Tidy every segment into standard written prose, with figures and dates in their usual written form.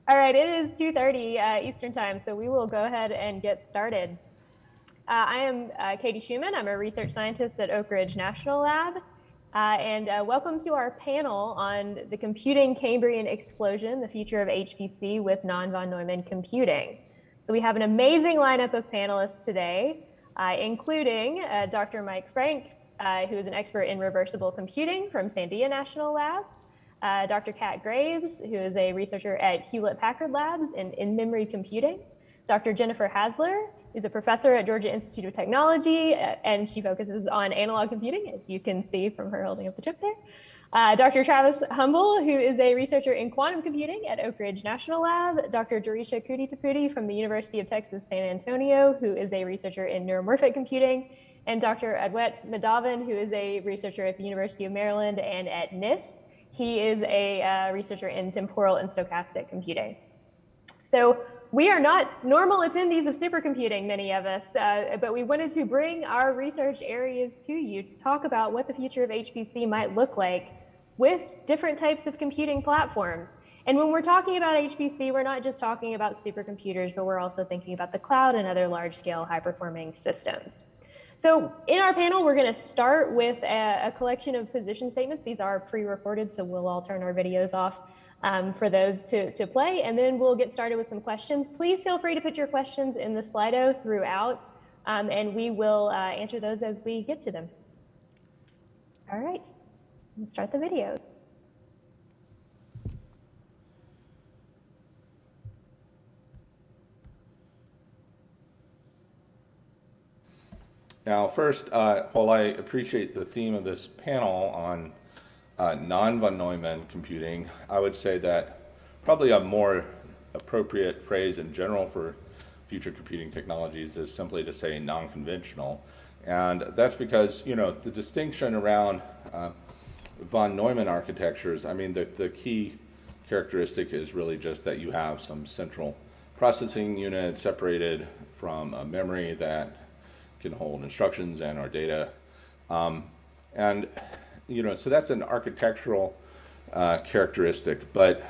All right, it is 2:30 Eastern time, so we will go ahead and get started. I am Katie Schumann. I'm a research scientist at Oak Ridge National Lab. Welcome to our panel on the computing Cambrian explosion, the future of HPC with NonVon Neumann computing. So we have an amazing lineup of panelists today, including Dr. Mike Frank, who is an expert in reversible computing from Sandia National Labs. Dr. Kat Graves, who is a researcher at Hewlett-Packard Labs in InMemory Computing. Dr. Jennifer Hasler is a professor at Georgia Institute of Technology, and she focuses on analog computing, as you can see from her holding up the chip there. Dr. Travis Humble, who is a researcher in quantum computing at Oak Ridge National Lab. Dr. Durisha Kudi from the University of Texas San Antonio, who is a researcher in neuromorphic computing. And Dr. Adwet Madhavan, who is a researcher at the University of Maryland and at NIST. He is a researcher in temporal and stochastic computing. So we are not normal attendees of supercomputing, many of us, but we wanted to bring our research areas to you to talk about what the future of HPC might look like with different types of computing platforms. And when we're talking about HPC, we're not just talking about supercomputers, but we're also thinking about the cloud and other large-scale high-performing systems. So in our panel, we're going to start with a collection of position statements. These are pre-recorded, so we'll all turn our videos off for those to play, and then we'll get started with some questions. Please feel free to put your questions in the Slido throughout, and we will answer those as we get to them. All right, let's start the video. Now, first, while I appreciate the theme of this panel on non-von Neumann computing, I would say that probably a more appropriate phrase in general for future computing technologies is simply to say non-conventional. And that's because, you know, the distinction around von Neumann architectures, I mean, the key characteristic is really just that you have some central processing unit separated from a memory that can hold instructions and our data. And, you know, so that's an architectural characteristic. But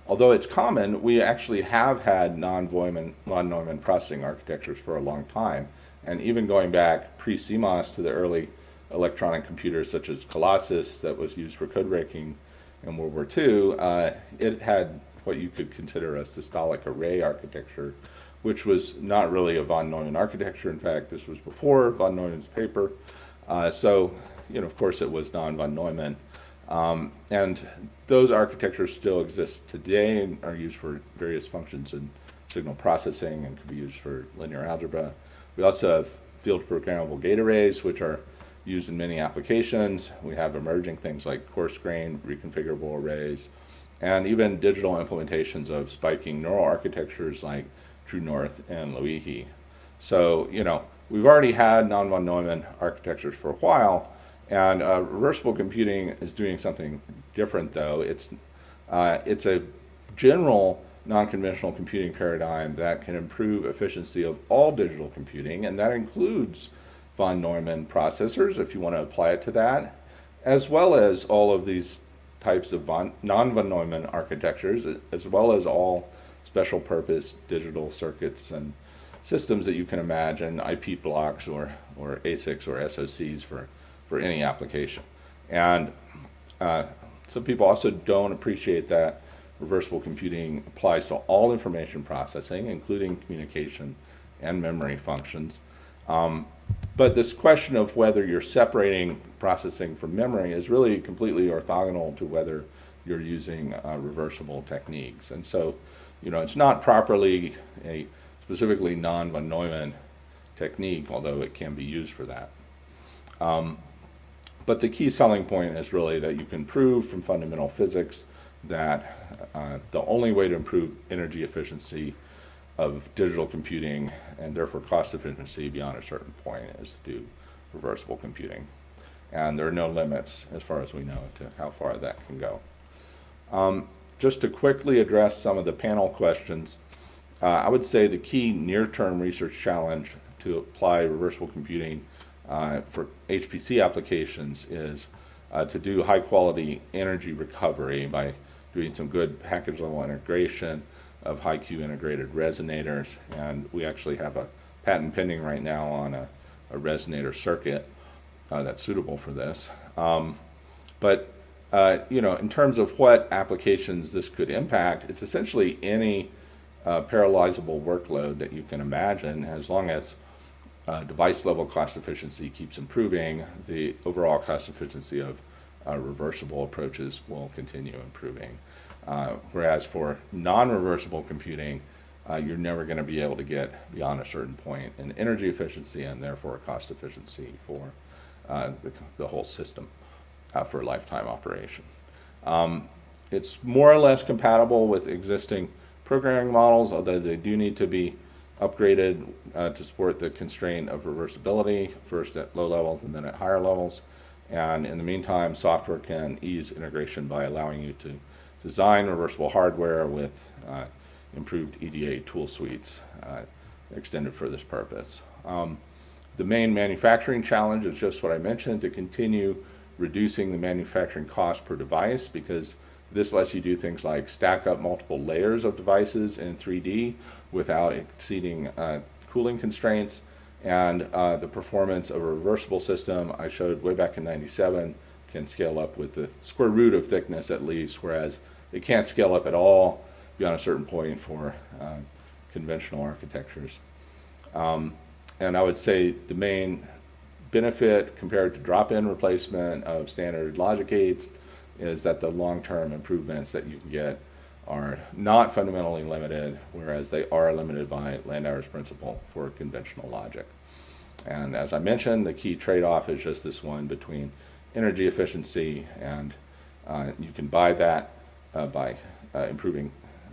although it's common, we actually have had non-von Neumann processing architectures for a long time. And even going back pre-CMOS to the early electronic computers such as Colossus that was used for code breaking in World War II, it had what you could consider a systolic array architecture, which was not really a von Neumann architecture. In fact, this was before von Neumann's paper. So, you know, of course it was non-von Neumann. And those architectures still exist today and are used for various functions in signal processing and can be used for linear algebra. We also have field programmable gate arrays, which are used in many applications. We have emerging things like coarse-grained reconfigurable arrays, and even digital implementations of spiking neural architectures like True North and Loihi. So, you know, we've already had non-von Neumann architectures for a while, and reversible computing is doing something different, though. It's a general non-conventional computing paradigm that can improve efficiency of all digital computing, and that includes von Neumann processors, if you want to apply it to that, as well as all of these types of non-von Neumann architectures, as well as all special purpose digital circuits and systems that you can imagine, IP blocks or ASICs or SoCs for any application. And some people also don't appreciate that reversible computing applies to all information processing, including communication and memory functions. But this question of whether you're separating processing from memory is really completely orthogonal to whether you're using reversible techniques. And so, you know, it's not properly a specifically non-von Neumann technique, although it can be used for that. But the key selling point is really that you can prove from fundamental physics that the only way to improve energy efficiency of digital computing and therefore cost efficiency beyond a certain point is to do reversible computing. And there are no limits, as far as we know, to how far that can go. Just to quickly address some of the panel questions, I would say the key near-term research challenge to apply reversible computing for HPC applications is to do high-quality energy recovery by doing some good package level integration of high-Q integrated resonators, and we actually have a patent pending right now on a resonator circuit that's suitable for this. But in terms of what applications this could impact, it's essentially any parallelizable workload that you can imagine. As long as device level cost efficiency keeps improving, the overall cost efficiency of reversible approaches will continue improving. Whereas for non-reversible computing, you're never going to be able to get beyond a certain point in energy efficiency and therefore cost efficiency for the whole system for lifetime operation. It's more or less compatible with existing programming models, although they do need to be upgraded to support the constraint of reversibility, first at low levels and then at higher levels. And in the meantime, software can ease integration by allowing you to design reversible hardware with improved EDA tool suites extended for this purpose. The main manufacturing challenge is just what I mentioned, to continue reducing the manufacturing cost per device, because this lets you do things like stack up multiple layers of devices in 3D without exceeding cooling constraints. And the performance of a reversible system I showed way back in '97 can scale up with the square root of thickness at least, whereas it can't scale up at all beyond a certain point for conventional architectures. And I would say the main benefit compared to drop-in replacement of standard logic gates is that the long-term improvements that you can get are not fundamentally limited, whereas they are limited by Landauer's principle for conventional logic. And as I mentioned, the key trade-off is just this one between energy efficiency, and you can buy that by improving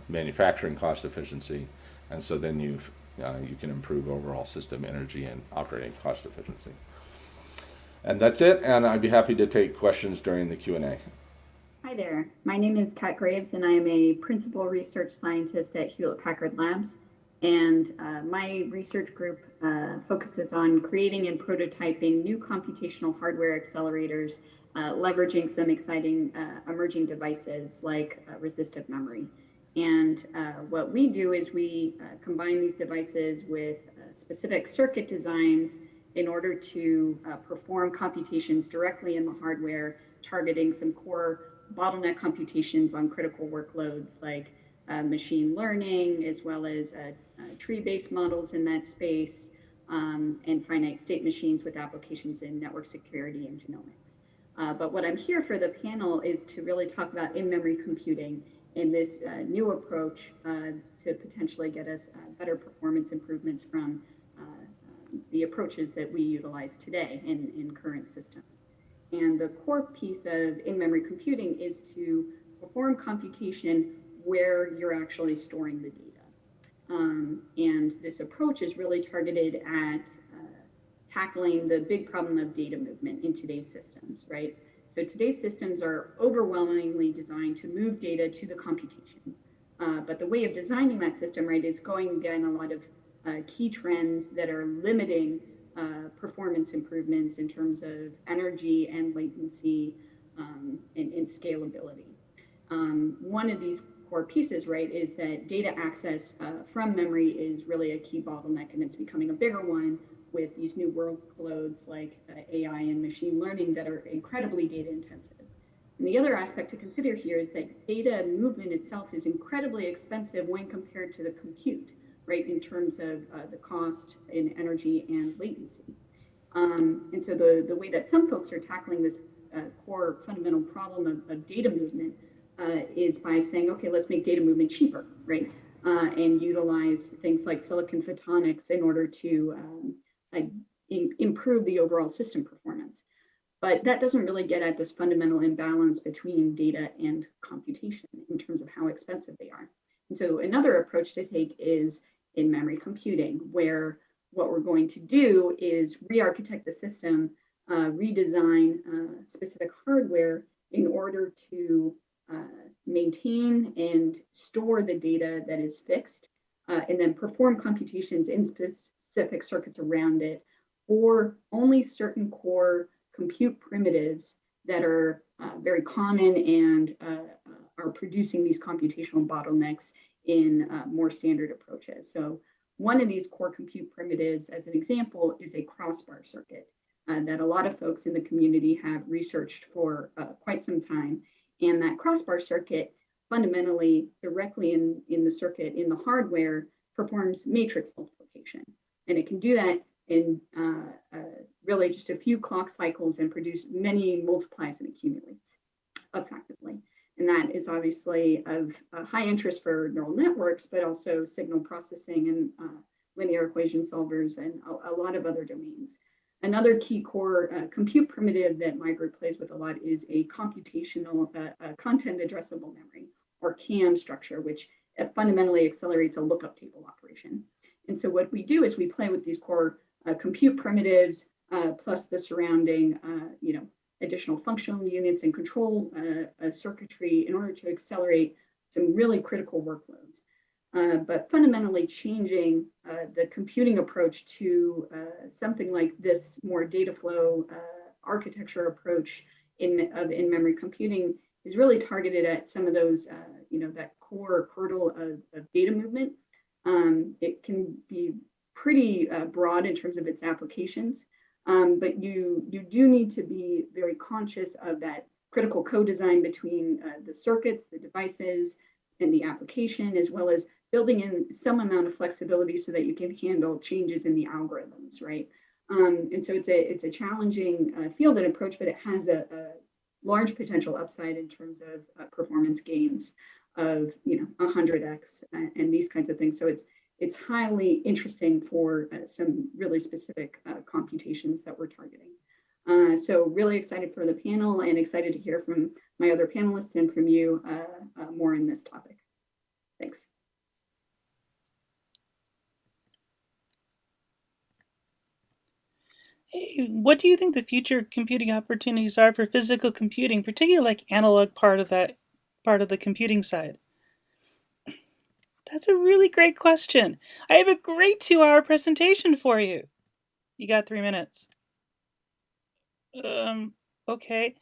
manufacturing cost efficiency, and so then you can improve overall system energy and operating cost efficiency. And that's it, and I'd be happy to take questions during the Q&A. Hi there, my name is Kat Graves, and I am a principal research scientist at Hewlett-Packard Labs. And my research group focuses on creating and prototyping new computational hardware accelerators, leveraging some exciting emerging devices like resistive memory. And what we do is we combine these devices with specific circuit designs in order to perform computations directly in the hardware, targeting some core bottleneck computations on critical workloads like machine learning, as well as tree-based models in that space, and finite state machines with applications in network security and genomics. But what I'm here for the panel is to really talk about in-memory computing and this new approach to potentially get us better performance improvements from the approaches that we utilize today in current systems. And the core piece of in-memory computing is to perform computation where you're actually storing the data. And this approach is really targeted at tackling the big problem of data movement in today's systems, right? So today's systems are overwhelmingly designed to move data to the computation. But the way of designing that system, right, is going against a lot of key trends that are limiting performance improvements in terms of energy and latency and scalability. One of these core pieces, right, is that data access from memory is really a key bottleneck, and it's becoming a bigger one with these new workloads like AI and machine learning that are incredibly data intensive. And the other aspect to consider here is that data movement itself is incredibly expensive when compared to the compute, right, in terms of the cost in energy and latency. And so the way that some folks are tackling this core fundamental problem of data movement is by saying, okay, let's make data movement cheaper, right? And utilize things like silicon photonics in order to improve the overall system performance. But that doesn't really get at this fundamental imbalance between data and computation in terms of how expensive they are. And so another approach to take is in-memory computing, where what we're going to do is re-architect the system, redesign specific hardware in order to maintain and store the data that is fixed, and then perform computations in specific circuits around it, or only certain core compute primitives that are very common and are producing these computational bottlenecks in more standard approaches. So one of these core compute primitives, as an example, is a crossbar circuit that a lot of folks in the community have researched for quite some time. And that crossbar circuit fundamentally directly in the circuit, in the hardware, performs matrix multiplication. And it can do that in really just a few clock cycles and produce many multiplies and accumulates effectively. And that is obviously of high interest for neural networks, but also signal processing and linear equation solvers and a lot of other domains. Another key core compute primitive that my group plays with a lot is a computational content addressable memory, or CAM structure, which fundamentally accelerates a lookup table operation. And so what we do is we play with these core compute primitives plus the surrounding, additional functional units and control circuitry in order to accelerate some really critical workloads. But fundamentally changing the computing approach to something like this more data flow architecture approach of in-memory computing is really targeted at some of those, that core hurdle of data movement. It can be pretty broad in terms of its applications, but you do need to be very conscious of that critical co-design between the circuits, the devices, and the application, as well as building in some amount of flexibility so that you can handle changes in the algorithms, right? And so it's a challenging field and approach, but it has a large potential upside in terms of performance gains of 100x and these kinds of things. So it's highly interesting for some really specific computations that we're targeting. So really excited for the panel and excited to hear from my other panelists and from you more in this topic. Thanks. Hey, what do you think the future computing opportunities are for physical computing, particularly like analog part of the computing side? That's a really great question. I have a great 2-hour presentation for you. You got 3 minutes. Okay.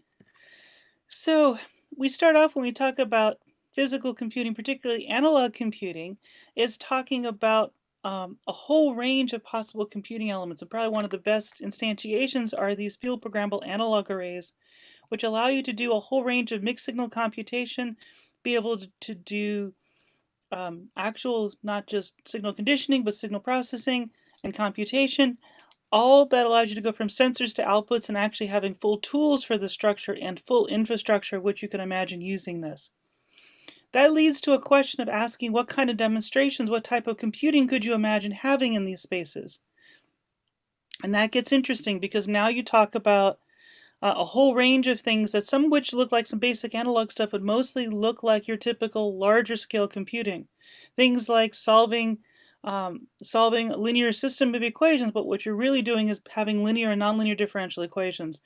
So we start off when we talk about physical computing, particularly analog computing, is talking about a whole range of possible computing elements. And probably one of the best instantiations are these field programmable analog arrays, which allow you to do a whole range of mixed signal computation, be able to do actual, not just signal conditioning, but signal processing and computation. All that allows you to go from sensors to outputs and actually having full tools for the structure and full infrastructure, which you can imagine using this. That leads to a question of asking what kind of demonstrations, what type of computing could you imagine having in these spaces? And that gets interesting because now you talk about a whole range of things that some of which look like some basic analog stuff, but mostly look like your typical larger scale computing. Things like solving a linear system of equations, but what you're really doing is having linear and nonlinear differential equations,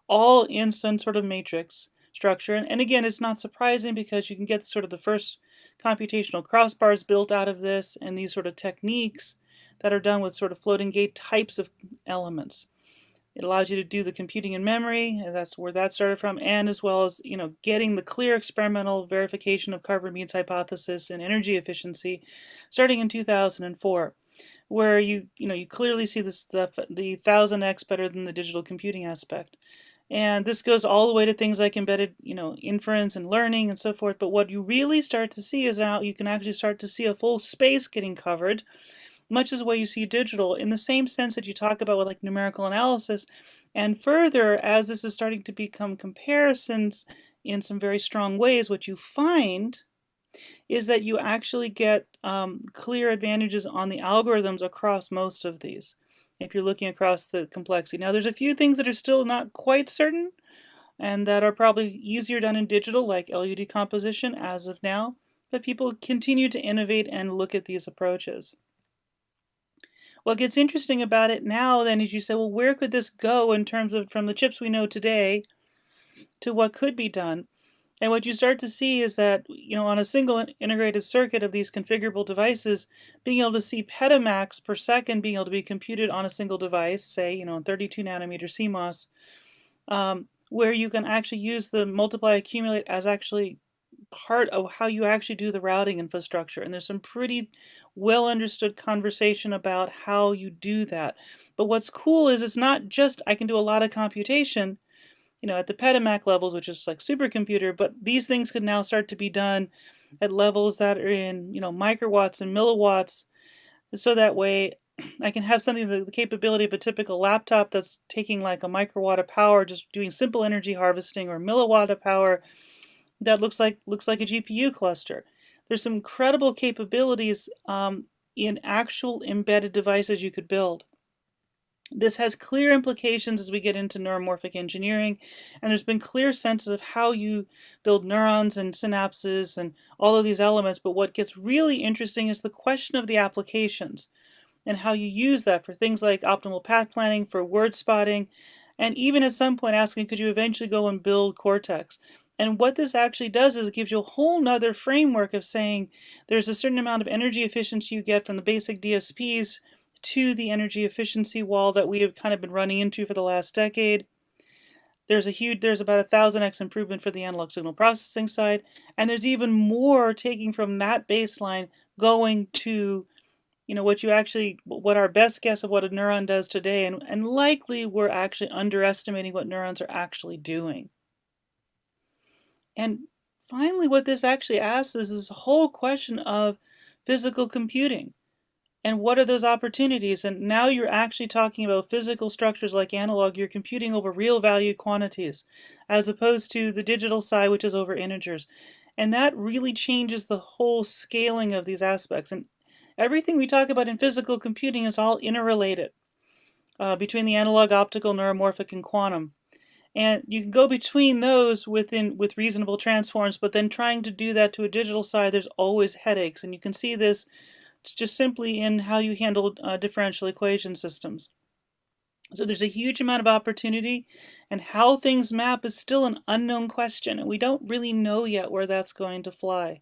all in some sort of matrix structure. And again, it's not surprising because you can get sort of the first computational crossbars built out of this and these sort of techniques that are done with sort of floating gate types of elements. It allows you to do the computing in memory, and that's where that started from, and as well as getting the clear experimental verification of Carver-Means hypothesis and energy efficiency, starting in 2004, where you clearly see this the 1000x better than the digital computing aspect. And this goes all the way to things like embedded, inference and learning and so forth. But what you really start to see is now you can actually start to see a full space getting covered, much as the way you see digital, in the same sense that you talk about with like numerical analysis. And further, as this is starting to become comparisons in some very strong ways, what you find is that you actually get clear advantages on the algorithms across most of these, if you're looking across the complexity. Now, there's a few things that are still not quite certain and that are probably easier done in digital, like LU decomposition as of now, but people continue to innovate and look at these approaches. What gets interesting about it now then is you say, well, where could this go in terms of from the chips we know today to what could be done? And what you start to see is that, on a single integrated circuit of these configurable devices, being able to see petamax per second being able to be computed on a single device, say, 32 nanometer CMOS, where you can actually use the multiply accumulate as actually part of how you actually do the routing infrastructure. And there's some pretty well understood conversation about how you do that. But what's cool is it's not just I can do a lot of computation, at the petaMac levels, which is like supercomputer, but these things could now start to be done at levels that are in, microwatts and milliwatts. So that way I can have something with the capability of a typical laptop that's taking like a microwatt of power, just doing simple energy harvesting, or milliwatt of power that looks like a GPU cluster. There's some incredible capabilities in actual embedded devices you could build. This has clear implications as we get into neuromorphic engineering, and there's been clear senses of how you build neurons and synapses and all of these elements. But what gets really interesting is the question of the applications and how you use that for things like optimal path planning, for word spotting, and even at some point asking, could you eventually go and build cortex? And what this actually does is it gives you a whole nother framework of saying there's a certain amount of energy efficiency you get from the basic DSPs to the energy efficiency wall that we have kind of been running into for the last decade. There's about 1,000x improvement for the analog signal processing side, and there's even more taking from that baseline going to what our best guess of what a neuron does today, and likely we're actually underestimating what neurons are actually doing. And finally, what this actually asks is this whole question of physical computing. And what are those opportunities? And now you're actually talking about physical structures like analog. You're computing over real valued quantities, as opposed to the digital side, which is over integers. And that really changes the whole scaling of these aspects. And everything we talk about in physical computing is all interrelated between the analog, optical, neuromorphic, and quantum. And you can go between those with reasonable transforms, but then trying to do that to a digital side, there's always headaches. And you can see this just simply in how you handle differential equation systems. So there's a huge amount of opportunity, and how things map is still an unknown question, and we don't really know yet where that's going to fly.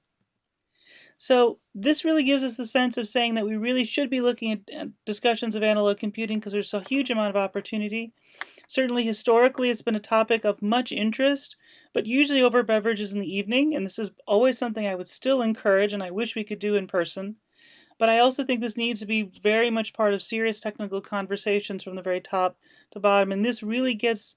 So this really gives us the sense of saying that we really should be looking at discussions of analog computing because there's a huge amount of opportunity. Certainly historically it's been a topic of much interest, but usually over beverages in the evening, and this is always something I would still encourage and I wish we could do in person. But I also think this needs to be very much part of serious technical conversations from the very top to bottom, and this really gets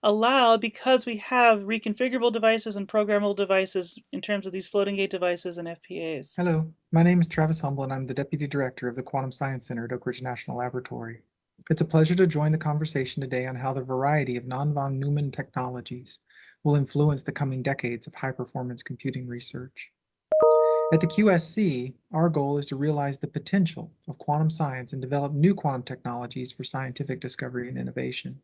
allowed because we have reconfigurable devices and programmable devices in terms of these floating gate devices and FPAs. Hello, my name is Travis Humble and I'm the Deputy Director of the Quantum Science Center at Oak Ridge National Laboratory. It's a pleasure to join the conversation today on how the variety of NonVon Neumann technologies will influence the coming decades of high-performance computing research. At the QSC, our goal is to realize the potential of quantum science and develop new quantum technologies for scientific discovery and innovation.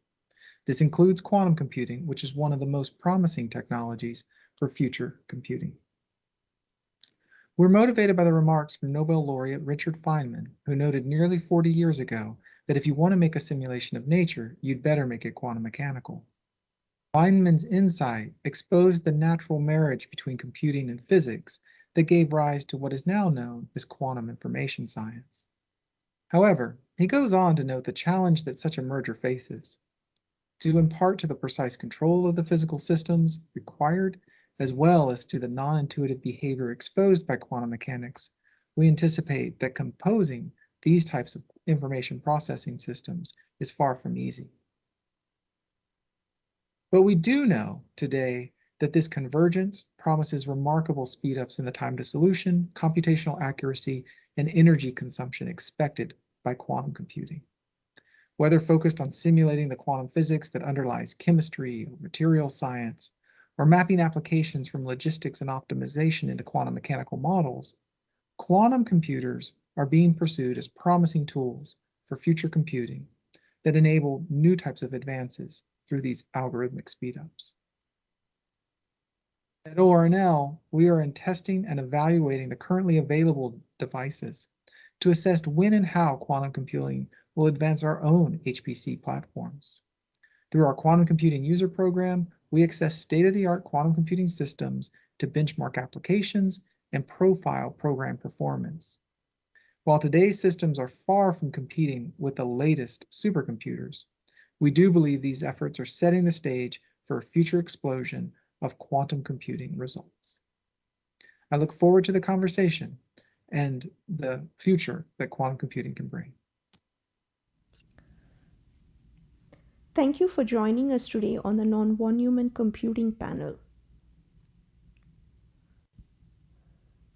This includes quantum computing, which is one of the most promising technologies for future computing. We're motivated by the remarks from Nobel laureate Richard Feynman, who noted nearly 40 years ago that if you want to make a simulation of nature, you'd better make it quantum mechanical. Feynman's insight exposed the natural marriage between computing and physics that gave rise to what is now known as quantum information science. However, he goes on to note the challenge that such a merger faces. Due in part to the precise control of the physical systems required, as well as to the non-intuitive behavior exposed by quantum mechanics, we anticipate that composing these types of information processing systems is far from easy. But we do know today that this convergence promises remarkable speedups in the time to solution, computational accuracy, and energy consumption expected by quantum computing. Whether focused on simulating the quantum physics that underlies chemistry or material science, or mapping applications from logistics and optimization into quantum mechanical models, quantum computers are being pursued as promising tools for future computing that enable new types of advances through these algorithmic speedups. At ORNL, we are in testing and evaluating the currently available devices to assess when and how quantum computing will advance our own HPC platforms. Through our quantum computing user program, we access state-of-the-art quantum computing systems to benchmark applications and profile program performance. While today's systems are far from competing with the latest supercomputers, we do believe these efforts are setting the stage for a future explosion of quantum computing results. I look forward to the conversation and the future that quantum computing can bring. Thank you for joining us today on the NonVon Neumann Computing panel.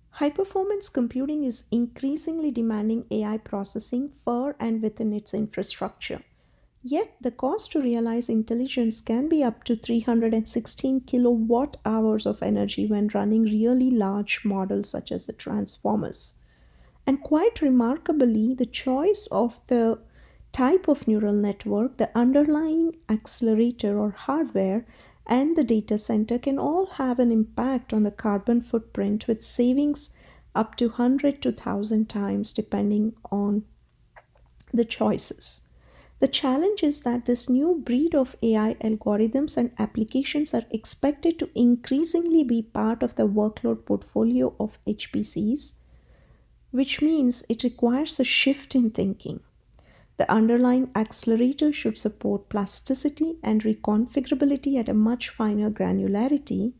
High-performance computing is increasingly demanding AI processing for and within its infrastructure. Yet, the cost to realize intelligence can be up to 316 kilowatt hours of energy when running really large models such as the transformers. And quite remarkably, the choice of the type of neural network, the underlying accelerator or hardware, and the data center can all have an impact on the carbon footprint, with savings up to 100 to 1,000 times depending on the choices. The challenge is that this new breed of AI algorithms and applications are expected to increasingly be part of the workload portfolio of HPCs, which means it requires a shift in thinking. The underlying accelerator should support plasticity and reconfigurability at a much finer granularity,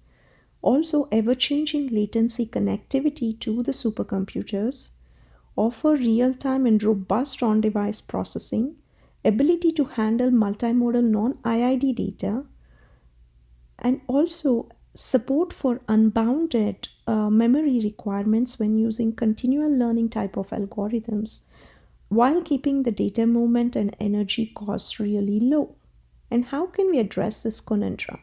also ever-changing latency connectivity to the supercomputers, offer real-time and robust on-device processing, ability to handle multimodal non-IID data, and also support for unbounded memory requirements when using continual learning type of algorithms, while keeping the data movement and energy costs really low. And how can we address this conundrum?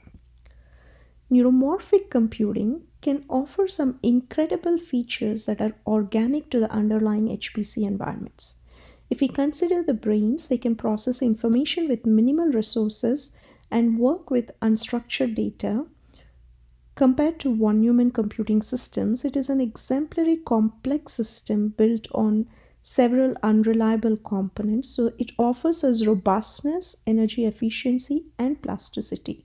Neuromorphic computing can offer some incredible features that are organic to the underlying HPC environments. If we consider the brains, they can process information with minimal resources and work with unstructured data. Compared to von Neumann computing systems, it is an exemplary complex system built on several unreliable components, so it offers us robustness, energy efficiency, and plasticity.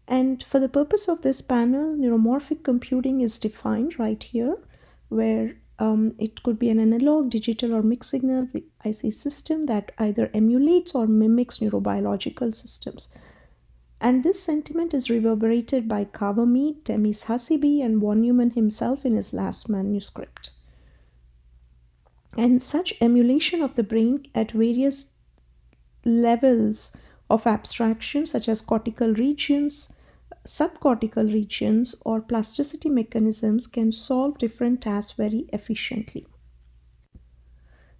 And for the purpose of this panel, neuromorphic computing is defined right here, where it could be an analog, digital, or mixed signal IC system that either emulates or mimics neurobiological systems. And this sentiment is reverberated by Kawami, Temis Hasibi, and von Neumann himself in his last manuscript. And such emulation of the brain at various levels of abstraction, such as cortical regions, subcortical regions, or plasticity mechanisms, can solve different tasks very efficiently.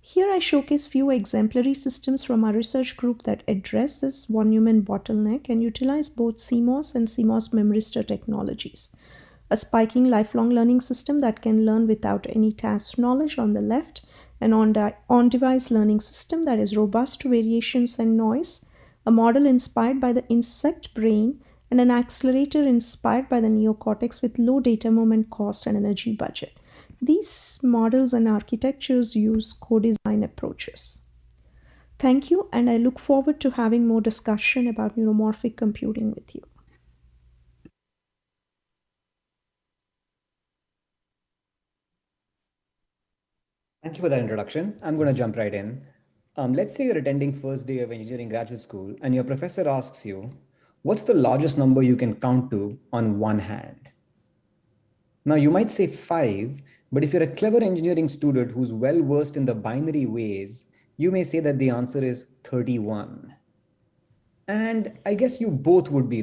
Here I showcase few exemplary systems from our research group that address this von Neumann bottleneck and utilize both CMOS and CMOS memristor technologies. A spiking lifelong learning system that can learn without any task knowledge on the left, an on-device learning system that is robust to variations and noise, a model inspired by the insect brain, and an accelerator inspired by the neocortex with low data moment cost and energy budget. These models and architectures use co-design approaches. Thank you, and I look forward to having more discussion about neuromorphic computing with you. Thank you for that introduction. I'm going to jump right in. Let's say you're attending first day of engineering graduate school and your professor asks you, what's the largest number you can count to on one hand? Now you might say 5, but if you're a clever engineering student who's well versed in the binary ways, you may say that the answer is 31. And I guess you both would be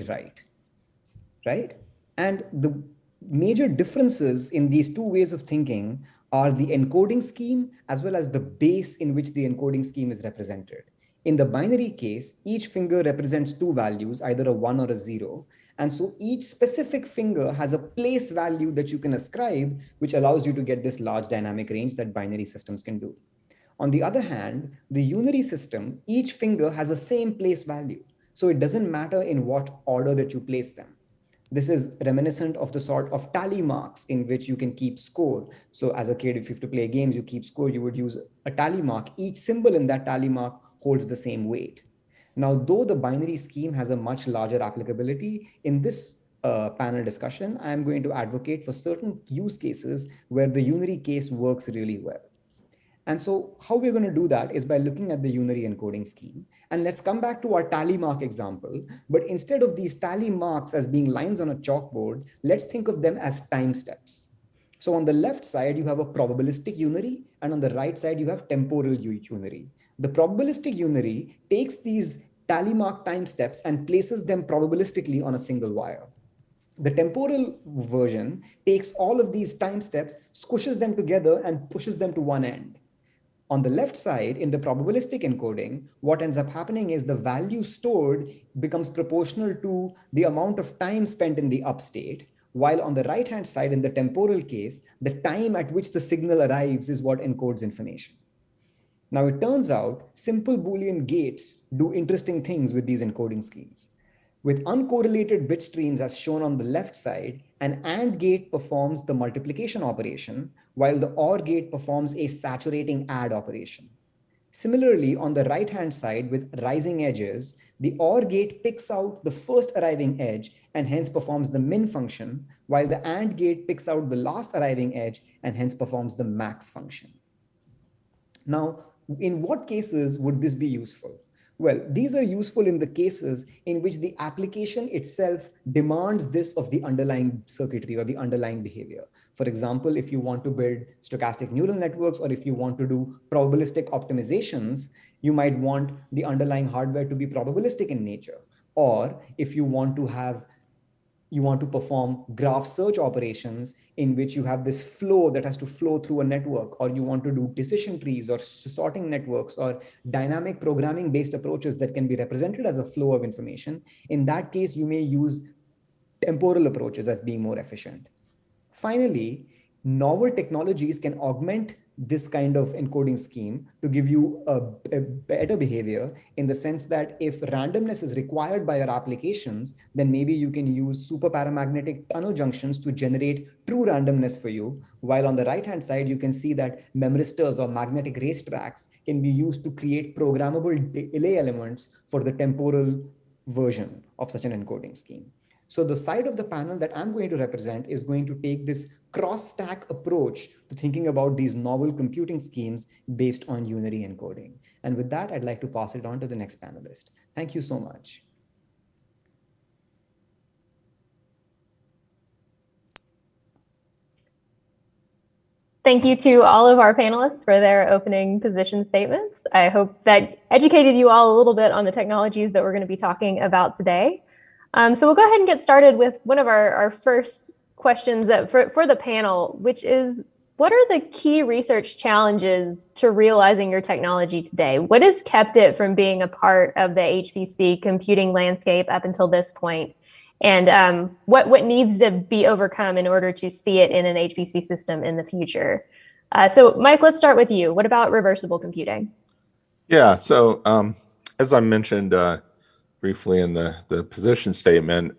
right? And the major differences in these two ways of thinking are the encoding scheme as well as the base in which the encoding scheme is represented. In the binary case, each finger represents two values, either a 1 or a 0. And so each specific finger has a place value that you can ascribe, which allows you to get this large dynamic range that binary systems can do. On the other hand, the unary system, each finger has the same place value. So it doesn't matter in what order that you place them. This is reminiscent of the sort of tally marks in which you can keep score. So as a kid, if you have to play games, you keep score, you would use a tally mark. Each symbol in that tally mark holds the same weight. Now, though the binary scheme has a much larger applicability, in this panel discussion, I'm going to advocate for certain use cases where the unary case works really well. And so how we're going to do that is by looking at the unary encoding scheme. And let's come back to our tally mark example. But instead of these tally marks as being lines on a chalkboard, let's think of them as time steps. So on the left side, you have a probabilistic unary, and on the right side, you have temporal unary. The probabilistic unary takes these tally mark time steps and places them probabilistically on a single wire. The temporal version takes all of these time steps, squishes them together, and pushes them to one end. On the left side, in the probabilistic encoding, what ends up happening is the value stored becomes proportional to the amount of time spent in the up state, while on the right-hand side, in the temporal case, the time at which the signal arrives is what encodes information. Now, it turns out simple Boolean gates do interesting things with these encoding schemes. With uncorrelated bit streams as shown on the left side, an AND gate performs the multiplication operation, while the OR gate performs a saturating add operation. Similarly, on the right-hand side with rising edges, the OR gate picks out the first arriving edge and hence performs the min function, while the AND gate picks out the last arriving edge and hence performs the max function. Now, in what cases would this be useful? Well, these are useful in the cases in which the application itself demands this of the underlying circuitry or the underlying behavior. For example, if you want to build stochastic neural networks, or if you want to do probabilistic optimizations, you might want the underlying hardware to be probabilistic in nature. Or if you want to perform graph search operations in which you have this flow that has to flow through a network, or you want to do decision trees or sorting networks or dynamic programming based approaches that can be represented as a flow of information. In that case, you may use temporal approaches as being more efficient. Finally, novel technologies can augment this kind of encoding scheme to give you a better behavior, in the sense that if randomness is required by your applications, then maybe you can use super paramagnetic tunnel junctions to generate true randomness for you. While on the right-hand side, you can see that memristors or magnetic racetracks can be used to create programmable delay elements for the temporal version of such an encoding scheme. So the side of the panel that I'm going to represent is going to take this cross-stack approach to thinking about these novel computing schemes based on unary encoding. And with that, I'd like to pass it on to the next panelist. Thank you so much. Thank you to all of our panelists for their opening position statements. I hope that educated you all a little bit on the technologies that we're going to be talking about today. So we'll go ahead and get started with one of our first questions for the panel, which is, what are the key research challenges to realizing your technology today? What has kept it from being a part of the HPC computing landscape up until this point? And what needs to be overcome in order to see it in an HPC system in the future? So Mike, let's start with you. What about reversible computing? Yeah, so as I mentioned briefly in the position statement,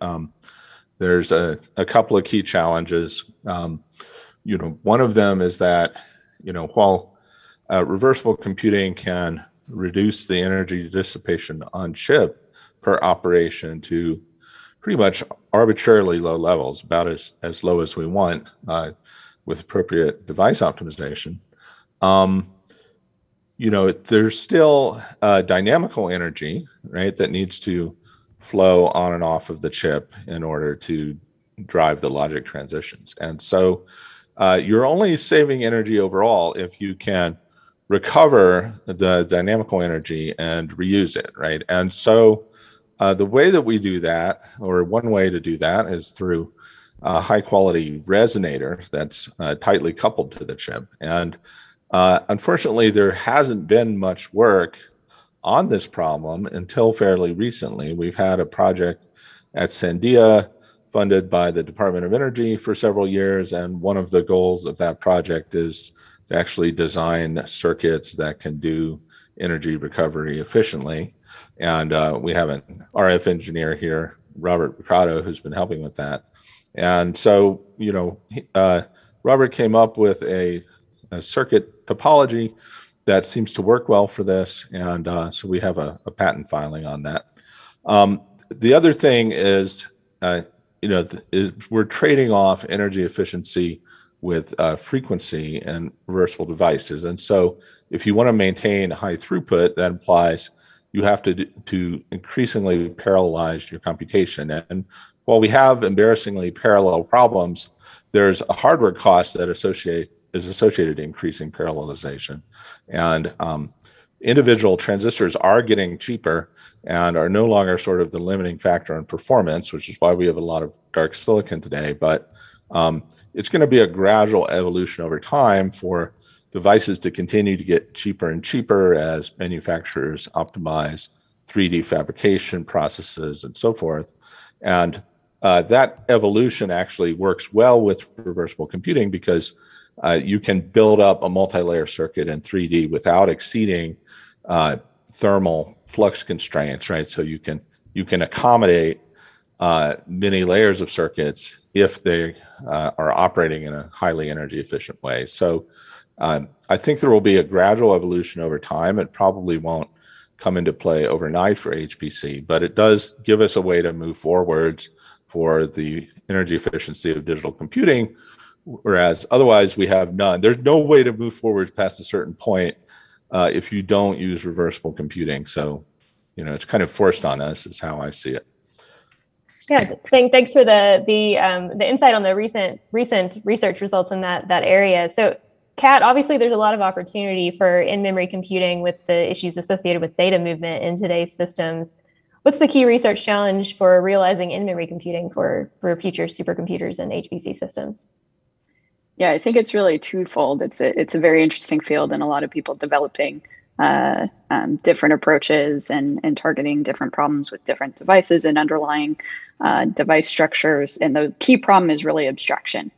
there's a couple of key challenges. One of them is that, while reversible computing can reduce the energy dissipation on chip per operation to pretty much arbitrarily low levels, about as low as we want with appropriate device optimization, there's still dynamical energy, right, that needs to flow on and off of the chip in order to drive the logic transitions. And so you're only saving energy overall if you can recover the dynamical energy and reuse it, right? And so the way that we do that, or one way to do that, is through a high quality resonator that's tightly coupled to the chip. And unfortunately, there hasn't been much work on this problem until fairly recently. We've had a project at Sandia funded by the Department of Energy for several years, and one of the goals of that project is to actually design circuits that can do energy recovery efficiently. And we have an RF engineer here, Robert Ricardo, who's been helping with that. And so, Robert came up with a circuit topology that seems to work well for this, and so we have a patent filing on that. The other thing is, we're trading off energy efficiency with frequency and reversible devices, and so if you want to maintain high throughput, that implies you have to increasingly parallelize your computation. And while we have embarrassingly parallel problems there's a hardware cost that is associated to increasing parallelization. And individual transistors are getting cheaper and are no longer sort of the limiting factor in performance, which is why we have a lot of dark silicon today. But it's going to be a gradual evolution over time for devices to continue to get cheaper and cheaper as manufacturers optimize 3D fabrication processes and so forth. And that evolution actually works well with reversible computing because you can build up a multi-layer circuit in 3D without exceeding thermal flux constraints, right? So you can accommodate many layers of circuits if they are operating in a highly energy efficient way. So I think there will be a gradual evolution over time. It probably won't come into play overnight for HPC, but it does give us a way to move forwards for the energy efficiency of digital computing, whereas otherwise we have none. There's no way to move forward past a certain point if you don't use reversible computing. So, you know, it's kind of forced on us is how I see it. Yeah, thanks for the insight on the recent research results in that area. So, Kat, obviously there's a lot of opportunity for in-memory computing with the issues associated with data movement in today's systems. What's the key research challenge for realizing in-memory computing for future supercomputers and HPC systems? Yeah, I think it's really twofold. It's a very interesting field, and a lot of people developing different approaches and targeting different problems with different devices and underlying device structures. And the key problem is really abstraction.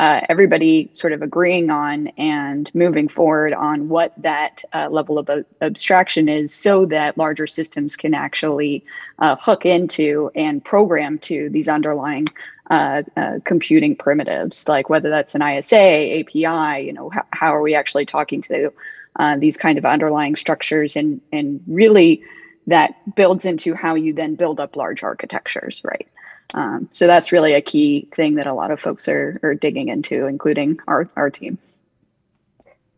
Everybody sort of agreeing on and moving forward on what that level of abstraction is so that larger systems can actually hook into and program to these underlying computing primitives, like whether that's an ISA, API, you know, how are we actually talking to these kind of underlying structures, and really that builds into how you then build up large architectures, right? So that's really a key thing that a lot of folks are digging into, including our team.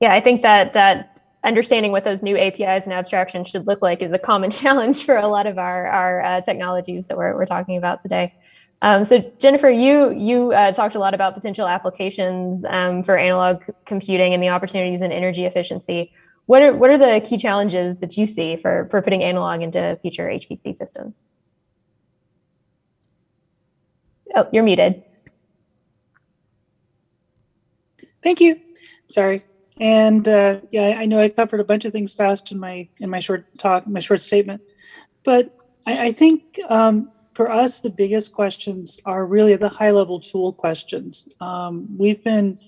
Yeah, I think that understanding what those new APIs and abstractions should look like is a common challenge for a lot of our technologies that we're talking about today. So Jennifer, you talked a lot about potential applications for analog computing and the opportunities in energy efficiency. What are the key challenges that you see for putting analog into future HPC systems? Oh, you're muted. Thank you. Sorry. And yeah, I know I covered a bunch of things fast in my short talk, my short statement, but I think for us the biggest questions are really the high-level tool questions. We've been,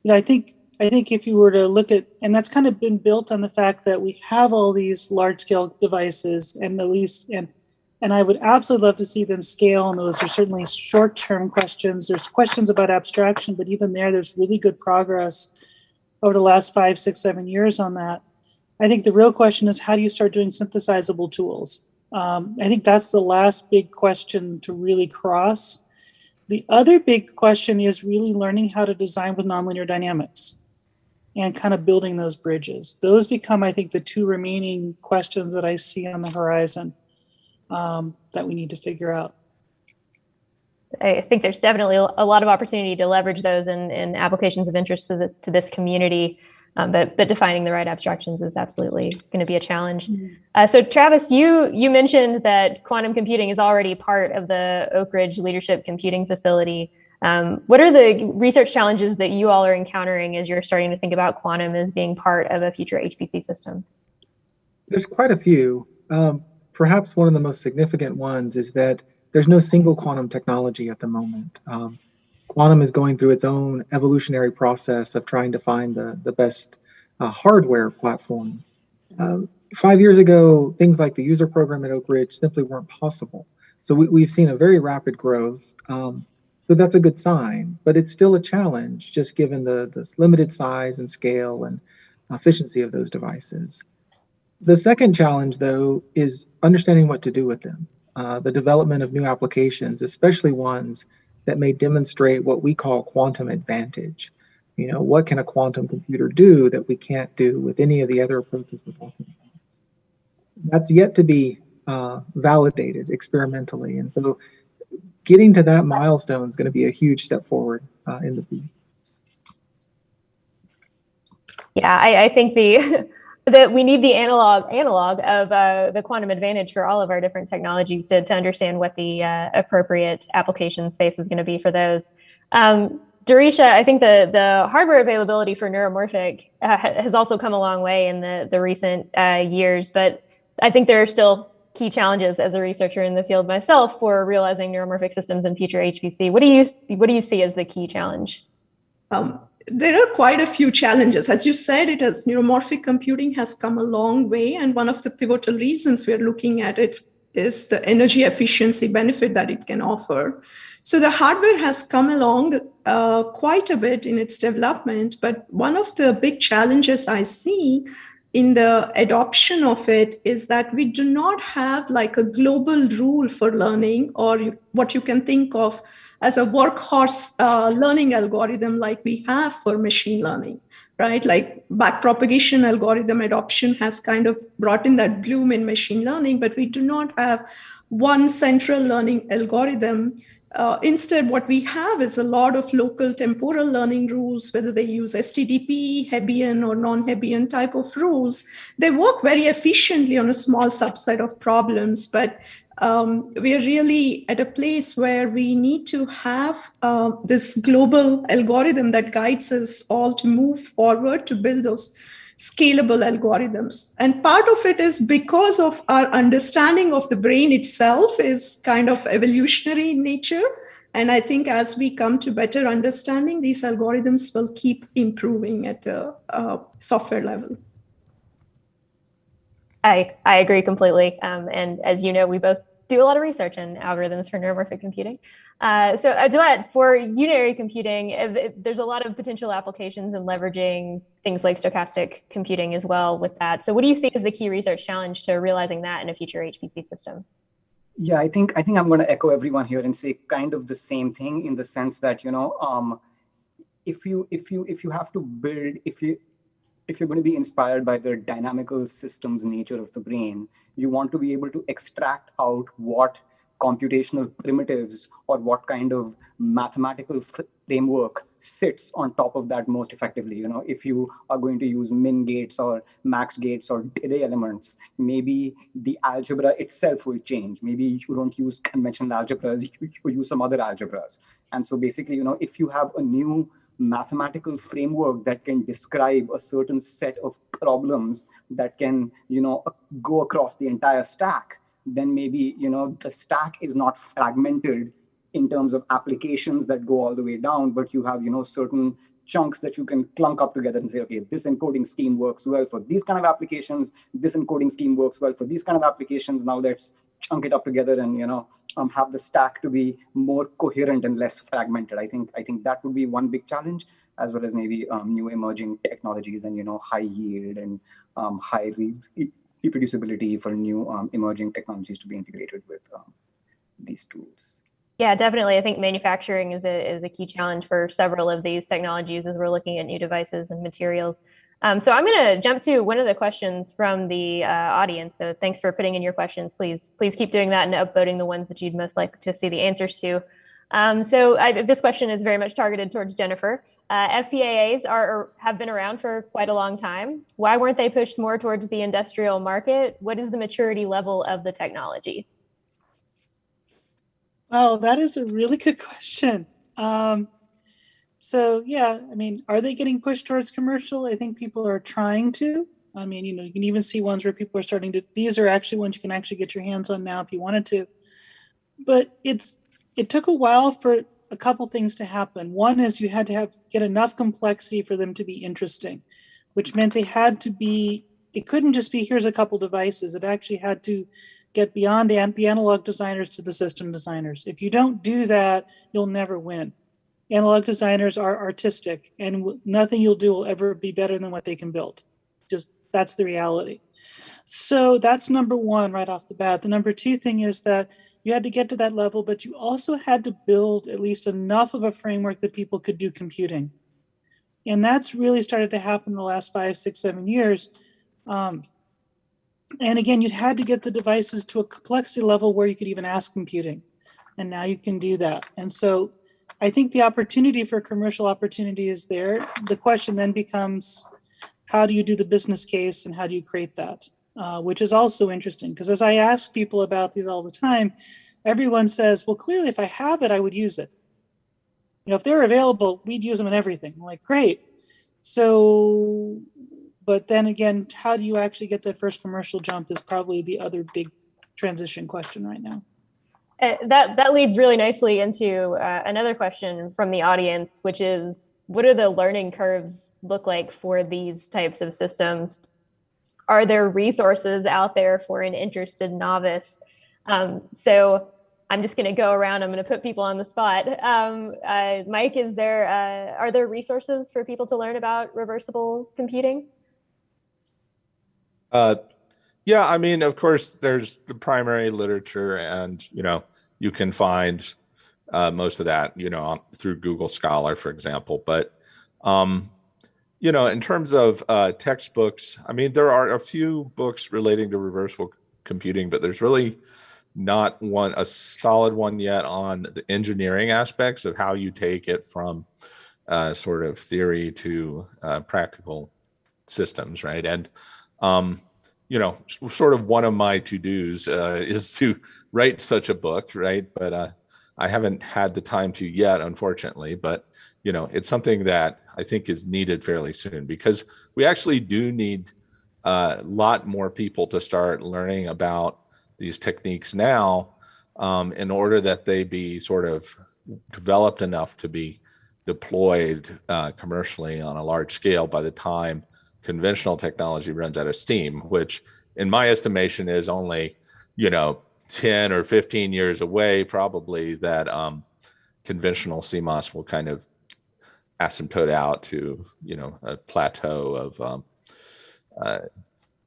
you know, I think if you were to look at, and that's kind of been built on the fact that we have all these large-scale devices, and at least and I would absolutely love to see them scale, and those are certainly short-term questions. There's questions about abstraction, but even there's really good progress over the last 5, 6, 7 years on that. I think the real question is, how do you start doing synthesizable tools? I think that's the last big question to really cross. The other big question is really learning how to design with nonlinear dynamics and kind of building those bridges. Those become, I think, the two remaining questions that I see on the horizon that we need to figure out. I think there's definitely a lot of opportunity to leverage those in applications of interest to this community, but defining the right abstractions is absolutely going to be a challenge. So Travis, you mentioned that quantum computing is already part of the Oak Ridge Leadership Computing Facility. What are the research challenges that you all are encountering as you're starting to think about quantum as being part of a future HPC system? There's quite a few. Perhaps one of the most significant ones is that there's no single quantum technology at the moment. Quantum is going through its own evolutionary process of trying to find the best hardware platform. 5 years ago, things like the user program at Oak Ridge simply weren't possible. So we've seen a very rapid growth. So that's a good sign, but it's still a challenge just given the limited size and scale and efficiency of those devices. The second challenge, though, is understanding what to do with them. The development of new applications, especially ones that may demonstrate what we call quantum advantage. You know, what can a quantum computer do that we can't do with any of the other approaches we're talking about? That's yet to be validated experimentally. And so getting to that milestone is going to be a huge step forward in the field. Yeah, I think that we need the analog of the quantum advantage for all of our different technologies to understand what the appropriate application space is going to be for those. Durisha, I think the hardware availability for neuromorphic has also come a long way in the recent years, but I think there are still key challenges as a researcher in the field myself for realizing neuromorphic systems in future HPC. What do you see as the key challenge? There are quite a few challenges. As you said, neuromorphic computing has come a long way, and one of the pivotal reasons we're looking at it is the energy efficiency benefit that it can offer. So the hardware has come along quite a bit in its development, but one of the big challenges I see in the adoption of it is that we do not have like a global rule for learning, or what you can think of as a workhorse learning algorithm like we have for machine learning, right? Like backpropagation algorithm adoption has kind of brought in that bloom in machine learning, but we do not have one central learning algorithm. Instead, what we have is a lot of local temporal learning rules, whether they use STDP, Hebbian, or non-Hebbian type of rules. They work very efficiently on a small subset of problems, but we are really at a place where we need to have this global algorithm that guides us all to move forward to build those scalable algorithms. And part of it is because of our understanding of the brain itself is kind of evolutionary in nature. And I think as we come to better understanding, these algorithms will keep improving at the software level. I agree completely. And as you know, we both do a lot of research in algorithms for neuromorphic computing. So Dennard, for unary computing, there's a lot of potential applications in leveraging things like stochastic computing as well with that. So what do you see as the key research challenge to realizing that in a future HPC system? Yeah, I think I'm going to echo everyone here and say kind of the same thing, in the sense that, you know, if you have to build, if you're going to be inspired by the dynamical systems nature of the brain, you want to be able to extract out what computational primitives or what kind of mathematical framework sits on top of that most effectively. You know, if you are going to use min gates or max gates or delay elements, maybe the algebra itself will change. Maybe you don't use conventional algebras, you use some other algebras. And so basically, you know, if you have a new mathematical framework that can describe a certain set of problems that can, you know, go across the entire stack, then maybe, you know, the stack is not fragmented in terms of applications that go all the way down, but you have, you know, certain chunks that you can clunk up together and say, okay, this encoding scheme works well for these kind of applications, this encoding scheme works well for these kind of applications. Now let's chunk it up together and, you know, have the stack to be more coherent and less fragmented. I think that would be one big challenge, as well as maybe new emerging technologies and, you know, high yield and high reproducibility for new emerging technologies to be integrated with these tools. Yeah, definitely. I think manufacturing is a key challenge for several of these technologies as we're looking at new devices and materials. So I'm going to jump to one of the questions from the audience. So thanks for putting in your questions. Please keep doing that and upvoting the ones that you'd most like to see the answers to. This question is very much targeted towards Jennifer. FPAAs have been around for quite a long time. Why weren't they pushed more towards the industrial market? What is the maturity level of the technology? Oh, that is a really good question. So yeah, I mean, are they getting pushed towards commercial? I think people are trying to. I mean, you know, you can even see ones where people are starting to, these are actually ones you can actually get your hands on now if you wanted to. But it took a while for a couple things to happen. One is you had to get enough complexity for them to be interesting, which meant they had to be, it couldn't just be, here's a couple devices. It actually had to get beyond the analog designers to the system designers. If you don't do that, you'll never win. Analog designers are artistic, and nothing you'll do will ever be better than what they can build. Just, that's the reality. So that's number one right off the bat. The number two thing is that you had to get to that level, but you also had to build at least enough of a framework that people could do computing. And that's really started to happen in the last 5, 6, 7 years. And again, you'd had to get the devices to a complexity level where you could even ask computing. And now you can do that. And so I think the opportunity for commercial opportunity is there. The question then becomes, how do you do the business case and how do you create that? Which is also interesting, because as I ask people about these all the time, everyone says, well, clearly if I have it, I would use it. You know, if they're available, we'd use them in everything. I'm like, great. So, but then again, how do you actually get that first commercial jump is probably the other big transition question right now. That leads really nicely into another question from the audience, which is, what do the learning curves look like for these types of systems? Are there resources out there for an interested novice? So I'm just going to go around. I'm going to put people on the spot. Mike, are there resources for people to learn about reversible computing? Yeah, I mean, of course, there's the primary literature, and you can find most of that through Google Scholar, for example. But in terms of textbooks, I mean, there are a few books relating to reversible computing, but there's really not a solid one yet on the engineering aspects of how you take it from sort of theory to practical systems, right? And sort of one of my to-dos is to write such a book, right? But I haven't had the time to yet, unfortunately. But it's something that I think is needed fairly soon, because we actually do need a lot more people to start learning about these techniques now, in order that they be sort of developed enough to be deployed commercially on a large scale by the time conventional technology runs out of steam, which in my estimation is only 10 or 15 years away, probably, that conventional CMOS will kind of asymptote out to a plateau of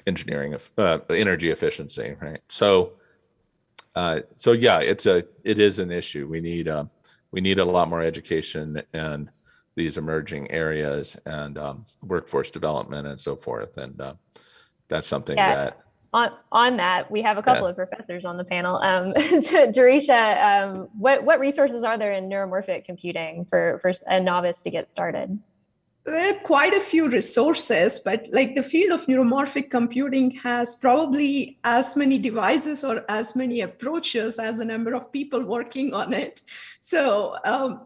engineering of energy efficiency, right? So yeah, it is an issue. We need a lot more education in these emerging areas, and workforce development and so forth. And that's something that on that, we have a couple of professors on the panel. Jerisha, what resources are there in neuromorphic computing for a novice to get started? There are quite a few resources, but like the field of neuromorphic computing has probably as many devices or as many approaches as the number of people working on it. So,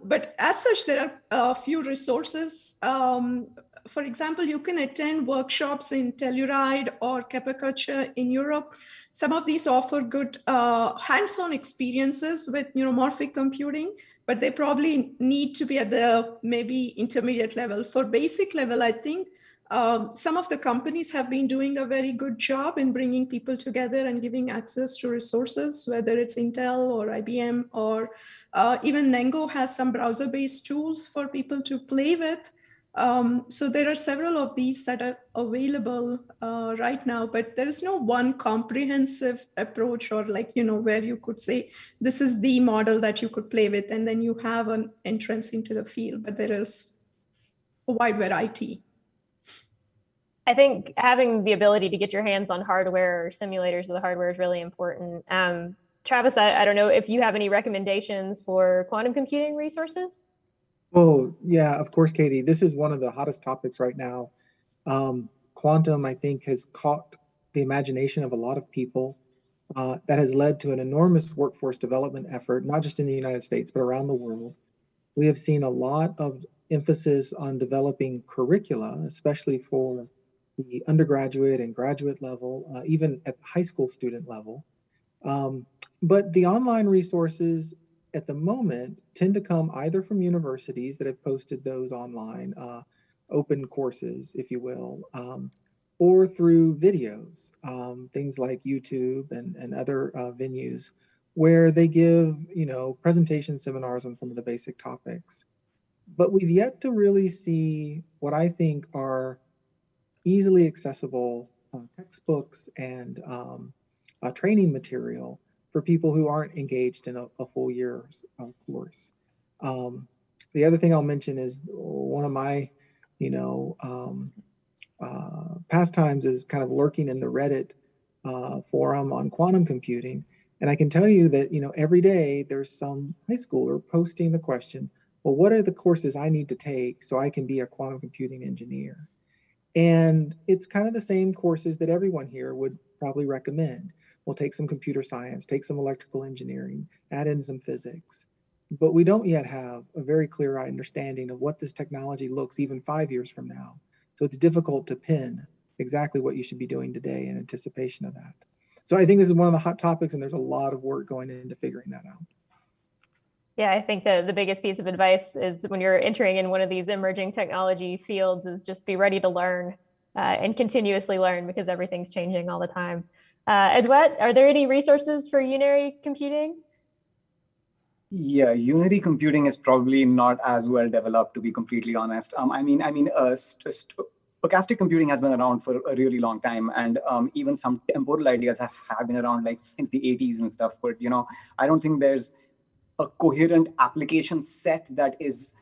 but as such, there are a few resources. For example, you can attend workshops in Telluride or Capaculture in Europe. Some of these offer good hands-on experiences with neuromorphic computing, but they probably need to be at the maybe intermediate level. For basic level, I think some of the companies have been doing a very good job in bringing people together and giving access to resources, whether it's Intel or IBM, or even Nengo has some browser-based tools for people to play with. So there are several of these that are available right now, but there is no one comprehensive approach, or where you could say this is the model that you could play with and then you have an entrance into the field, but there is a wide variety. I think having the ability to get your hands on hardware or simulators of the hardware is really important. Travis, I don't know if you have any recommendations for quantum computing resources? Well, yeah, of course, Katie. This is one of the hottest topics right now. Quantum, I think, has caught the imagination of a lot of people. That has led to an enormous workforce development effort, not just in the United States, but around the world. We have seen a lot of emphasis on developing curricula, especially for the undergraduate and graduate level, even at the high school student level. But the online resources at the moment tend to come either from universities that have posted those online, open courses, if you will, or through videos, things like YouTube and other venues where they give, presentation seminars on some of the basic topics. But we've yet to really see what I think are easily accessible textbooks and training material for people who aren't engaged in a full year's course. The other thing I'll mention is one of my, pastimes is kind of lurking in the Reddit forum on quantum computing. And I can tell you that, every day there's some high schooler posting the question, well, what are the courses I need to take so I can be a quantum computing engineer? And it's kind of the same courses that everyone here would probably recommend. We'll take some computer science, take some electrical engineering, add in some physics. But we don't yet have a very clear understanding of what this technology looks even 5 years from now. So it's difficult to pin exactly what you should be doing today in anticipation of that. So I think this is one of the hot topics, and there's a lot of work going into figuring that out. Yeah, I think the biggest piece of advice is when you're entering in one of these emerging technology fields is just be ready to learn and continuously learn, because everything's changing all the time. Edwet, are there any resources for unary computing? Yeah, unary computing is probably not as well developed, to be completely honest. Stochastic computing has been around for a really long time, and even some temporal ideas have been around like since the 80s and stuff. But I don't think there's a coherent application set that is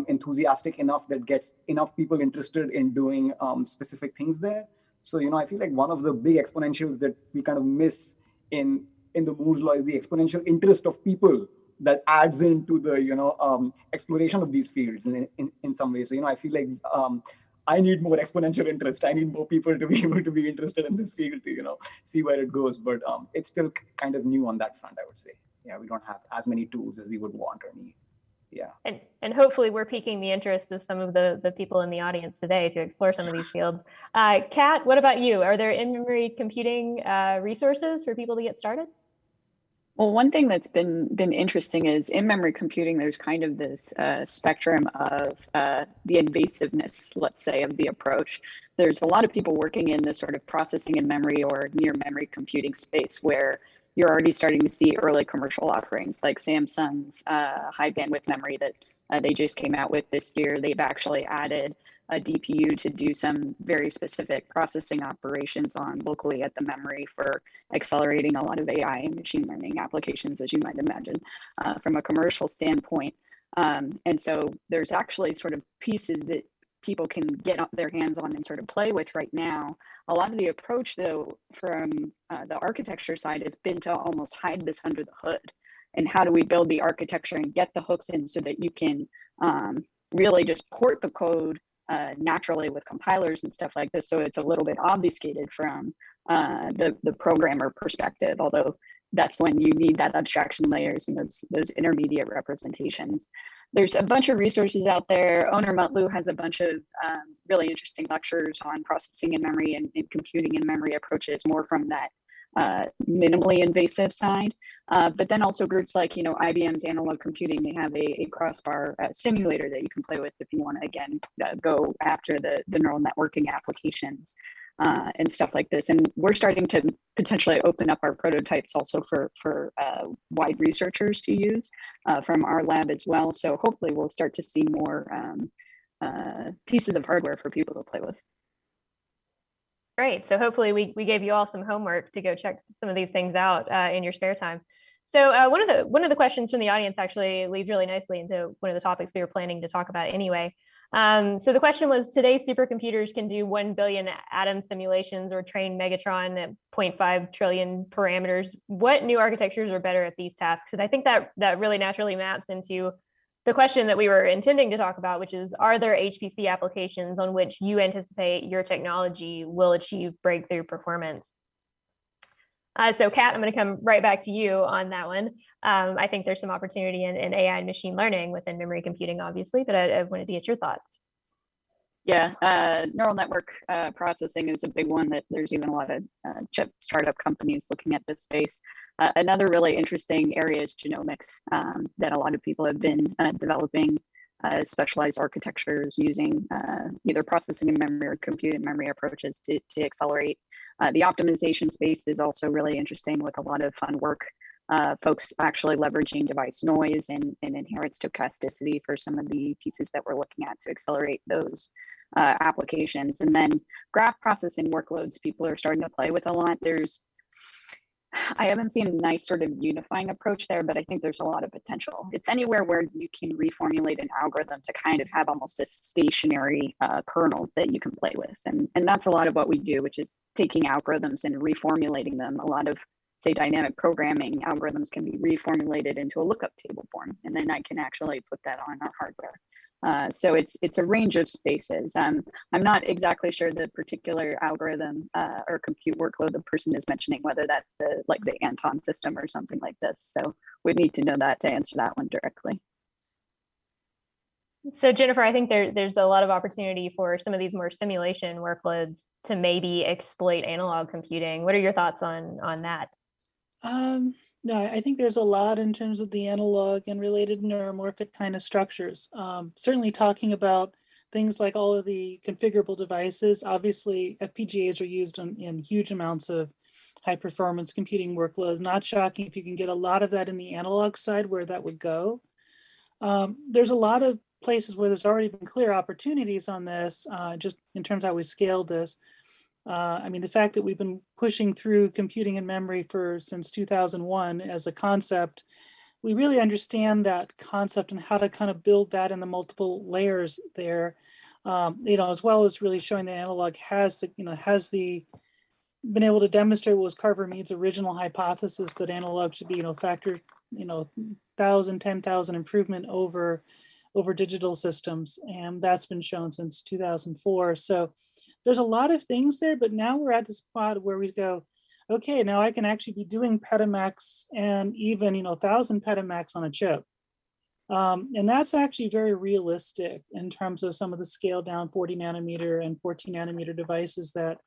enthusiastic enough that gets enough people interested in doing specific things there. So I feel like one of the big exponentials that we kind of miss in the Moore's law is the exponential interest of people that adds into the exploration of these fields in some ways. So I feel like I need more exponential interest. I need more people to be able to be interested in this field to see where it goes. But it's still kind of new on that front, I would say. Yeah, we don't have as many tools as we would want or need. Yeah. And hopefully we're piquing the interest of some of the people in the audience today to explore some of these fields. Kat, what about you? Are there in-memory computing resources for people to get started? Well, one thing that's been interesting is in-memory computing, there's kind of this spectrum of the invasiveness, let's say, of the approach. There's a lot of people working in the sort of processing in memory or near memory computing space where you're already starting to see early commercial offerings like Samsung's high bandwidth memory that they just came out with this year. They've actually added a DPU to do some very specific processing operations on locally at the memory for accelerating a lot of AI and machine learning applications, as you might imagine, from a commercial standpoint. And so there's actually sort of pieces that people can get their hands on and sort of play with right now. A lot of the approach, though, from the architecture side has been to almost hide this under the hood. And how do we build the architecture and get the hooks in so that you can really just port the code naturally with compilers and stuff like this, so it's a little bit obfuscated from the programmer perspective, although that's when you need that abstraction layers and those intermediate representations. There's a bunch of resources out there. Oner Mutlu has a bunch of really interesting lectures on processing in memory and computing in memory approaches, more from that minimally invasive side. But then also groups like, IBM's Analog Computing, they have a crossbar simulator that you can play with if you want to, again, go after the neural networking applications and stuff like this. And we're starting to potentially open up our prototypes also for wide researchers to use from our lab as well. So hopefully we'll start to see more pieces of hardware for people to play with. Great. So hopefully we gave you all some homework to go check some of these things out in your spare time. So one of the questions from the audience actually leads really nicely into one of the topics we were planning to talk about anyway. So the question was, today's supercomputers can do 1 billion atom simulations or train Megatron at 0.5 trillion parameters. What new architectures are better at these tasks? And I think that really naturally maps into the question that we were intending to talk about, which is, are there HPC applications on which you anticipate your technology will achieve breakthrough performance? So Kat, I'm going to come right back to you on that one. I think there's some opportunity in AI and machine learning within memory computing, obviously, but I wanted to get your thoughts. Yeah, neural network processing is a big one that there's even a lot of chip startup companies looking at this space. Another really interesting area is genomics that a lot of people have been developing specialized architectures using either processing in memory or compute in memory approaches to accelerate. The optimization space is also really interesting with a lot of fun work. Folks actually leveraging device noise and inherent stochasticity for some of the pieces that we're looking at to accelerate those applications. And then graph processing workloads, people are starting to play with a lot. I haven't seen a nice sort of unifying approach there, but I think there's a lot of potential. It's anywhere where you can reformulate an algorithm to kind of have almost a stationary kernel that you can play with. And that's a lot of what we do, which is taking algorithms and reformulating them. A lot of say, dynamic programming algorithms can be reformulated into a lookup table form, and then I can actually put that on our hardware. So it's a range of spaces. I'm not exactly sure the particular algorithm or compute workload the person is mentioning, whether that's the Anton system or something like this. So we'd need to know that to answer that one directly. So Jennifer, I think there's a lot of opportunity for some of these more simulation workloads to maybe exploit analog computing. What are your thoughts on that? No, I think there's a lot in terms of the analog and related neuromorphic kind of structures. Certainly talking about things like all of the configurable devices. Obviously, FPGAs are used in huge amounts of high performance computing workloads. Not shocking if you can get a lot of that in the analog side where that would go. There's a lot of places where there's already been clear opportunities on this, just in terms of how we scaled this. I mean, the fact that we've been pushing through computing and memory since 2001 as a concept, we really understand that concept and how to kind of build that in the multiple layers there, as well as really showing that analog has been able to demonstrate what was Carver Mead's original hypothesis that analog should be, factor, 1,000, 10,000 improvement over digital systems. And that's been shown since 2004. So there's a lot of things there, but now we're at the spot where we go, okay, now I can actually be doing petamax and even, 1,000 petamax on a chip. And that's actually very realistic in terms of some of the scale down 40 nanometer and 14 nanometer devices that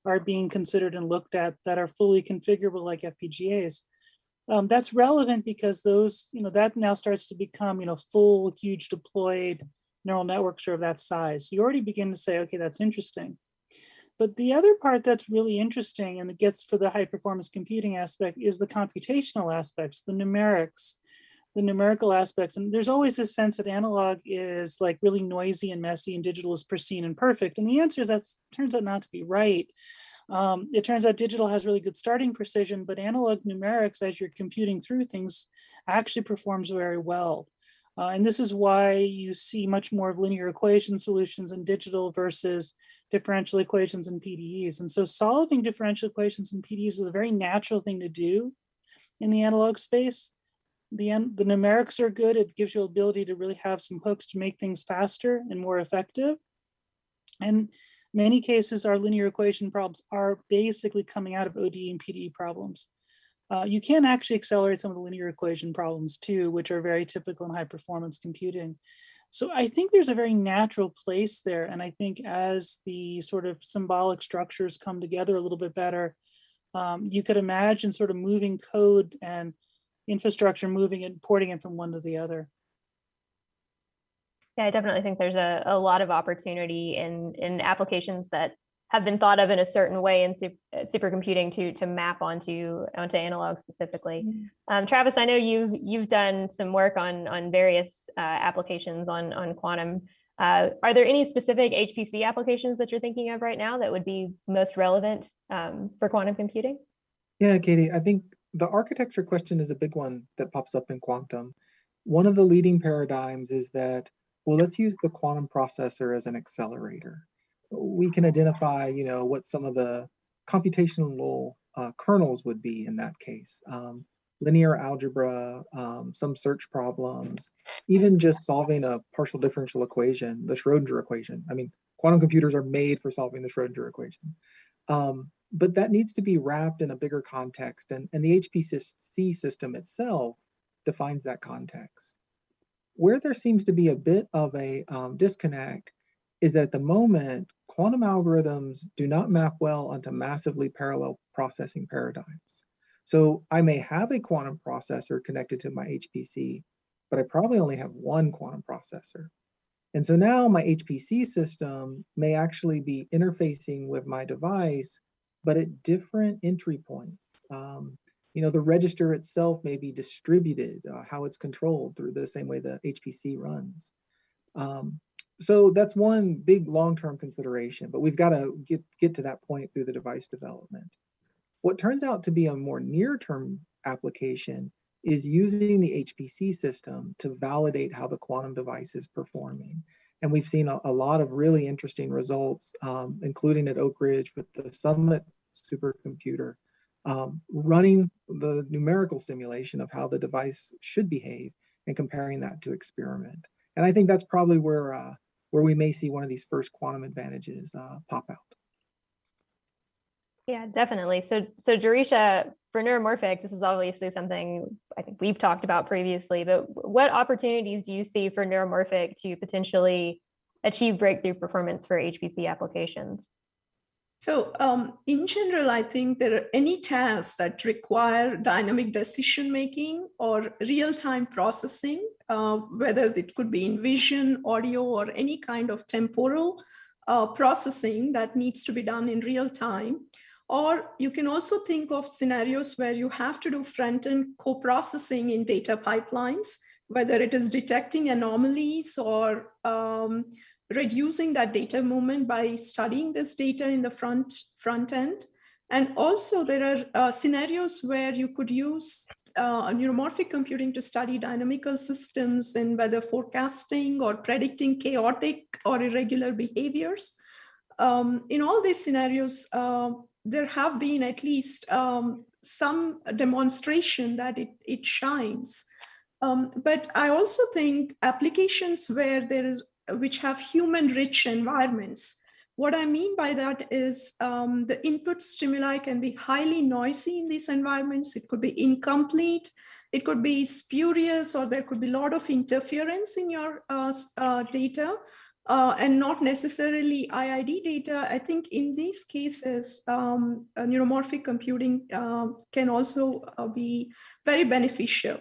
are being considered and looked at that are fully configurable like FPGAs. That's relevant because those, that now starts to become, full, huge deployed neural networks are of that size. So you already begin to say, okay, that's interesting. But the other part that's really interesting, and it gets for the high performance computing aspect, is the computational aspects, the numerics, the numerical aspects. And there's always this sense that analog is like really noisy and messy and digital is pristine and perfect. And the answer is that turns out not to be right. It turns out digital has really good starting precision, but analog numerics, as you're computing through things, actually performs very well. And this is why you see much more of linear equation solutions in digital versus differential equations and PDEs. And so solving differential equations and PDEs is a very natural thing to do in the analog space. The numerics are good. It gives you the ability to really have some hooks to make things faster and more effective. And many cases, our linear equation problems are basically coming out of ODE and PDE problems. You can actually accelerate some of the linear equation problems too, which are very typical in high performance computing. So I think there's a very natural place there. And I think as the sort of symbolic structures come together a little bit better, you could imagine sort of moving code and infrastructure, moving and porting it from one to the other. Yeah, I definitely think there's a lot of opportunity in applications that have been thought of in a certain way in supercomputing to map onto analog specifically. Travis, I know you've done some work on various applications on quantum. Are there any specific HPC applications that you're thinking of right now that would be most relevant for quantum computing? Yeah, Katie, I think the architecture question is a big one that pops up in quantum. One of the leading paradigms is that, well, let's use the quantum processor as an accelerator. We can identify, what some of the computational kernels would be in that case. Linear algebra, some search problems, even just solving a partial differential equation, the Schrodinger equation. I mean, quantum computers are made for solving the Schrodinger equation. But that needs to be wrapped in a bigger context, and the HPC system itself defines that context. Where there seems to be a bit of a disconnect is that at the moment, quantum algorithms do not map well onto massively parallel processing paradigms. So I may have a quantum processor connected to my HPC, but I probably only have one quantum processor. And so now my HPC system may actually be interfacing with my device, but at different entry points. The register itself may be distributed, how it's controlled through the same way the HPC runs. So that's one big long-term consideration, but we've got to get to that point through the device development. What turns out to be a more near-term application is using the HPC system to validate how the quantum device is performing. And we've seen a lot of really interesting results, including at Oak Ridge with the Summit supercomputer, running the numerical simulation of how the device should behave and comparing that to experiment. And I think that's probably where we may see one of these first quantum advantages pop out. Yeah, definitely. So Jerisha, for neuromorphic, this is obviously something I think we've talked about previously, but what opportunities do you see for neuromorphic to potentially achieve breakthrough performance for HPC applications? So in general, I think there are any tasks that require dynamic decision-making or real-time processing, whether it could be in vision, audio, or any kind of temporal processing that needs to be done in real time. Or you can also think of scenarios where you have to do front-end co-processing in data pipelines, whether it is detecting anomalies or reducing that data movement by studying this data in the front end. And also there are scenarios where you could use neuromorphic computing to study dynamical systems in weather forecasting or predicting chaotic or irregular behaviors. In all these scenarios, there have been at least some demonstration that it shines. But I also think applications which have human-rich environments. What I mean by that is the input stimuli can be highly noisy in these environments. It could be incomplete, it could be spurious, or there could be a lot of interference in your data. And not necessarily IID data. I think in these cases, neuromorphic computing can also be very beneficial.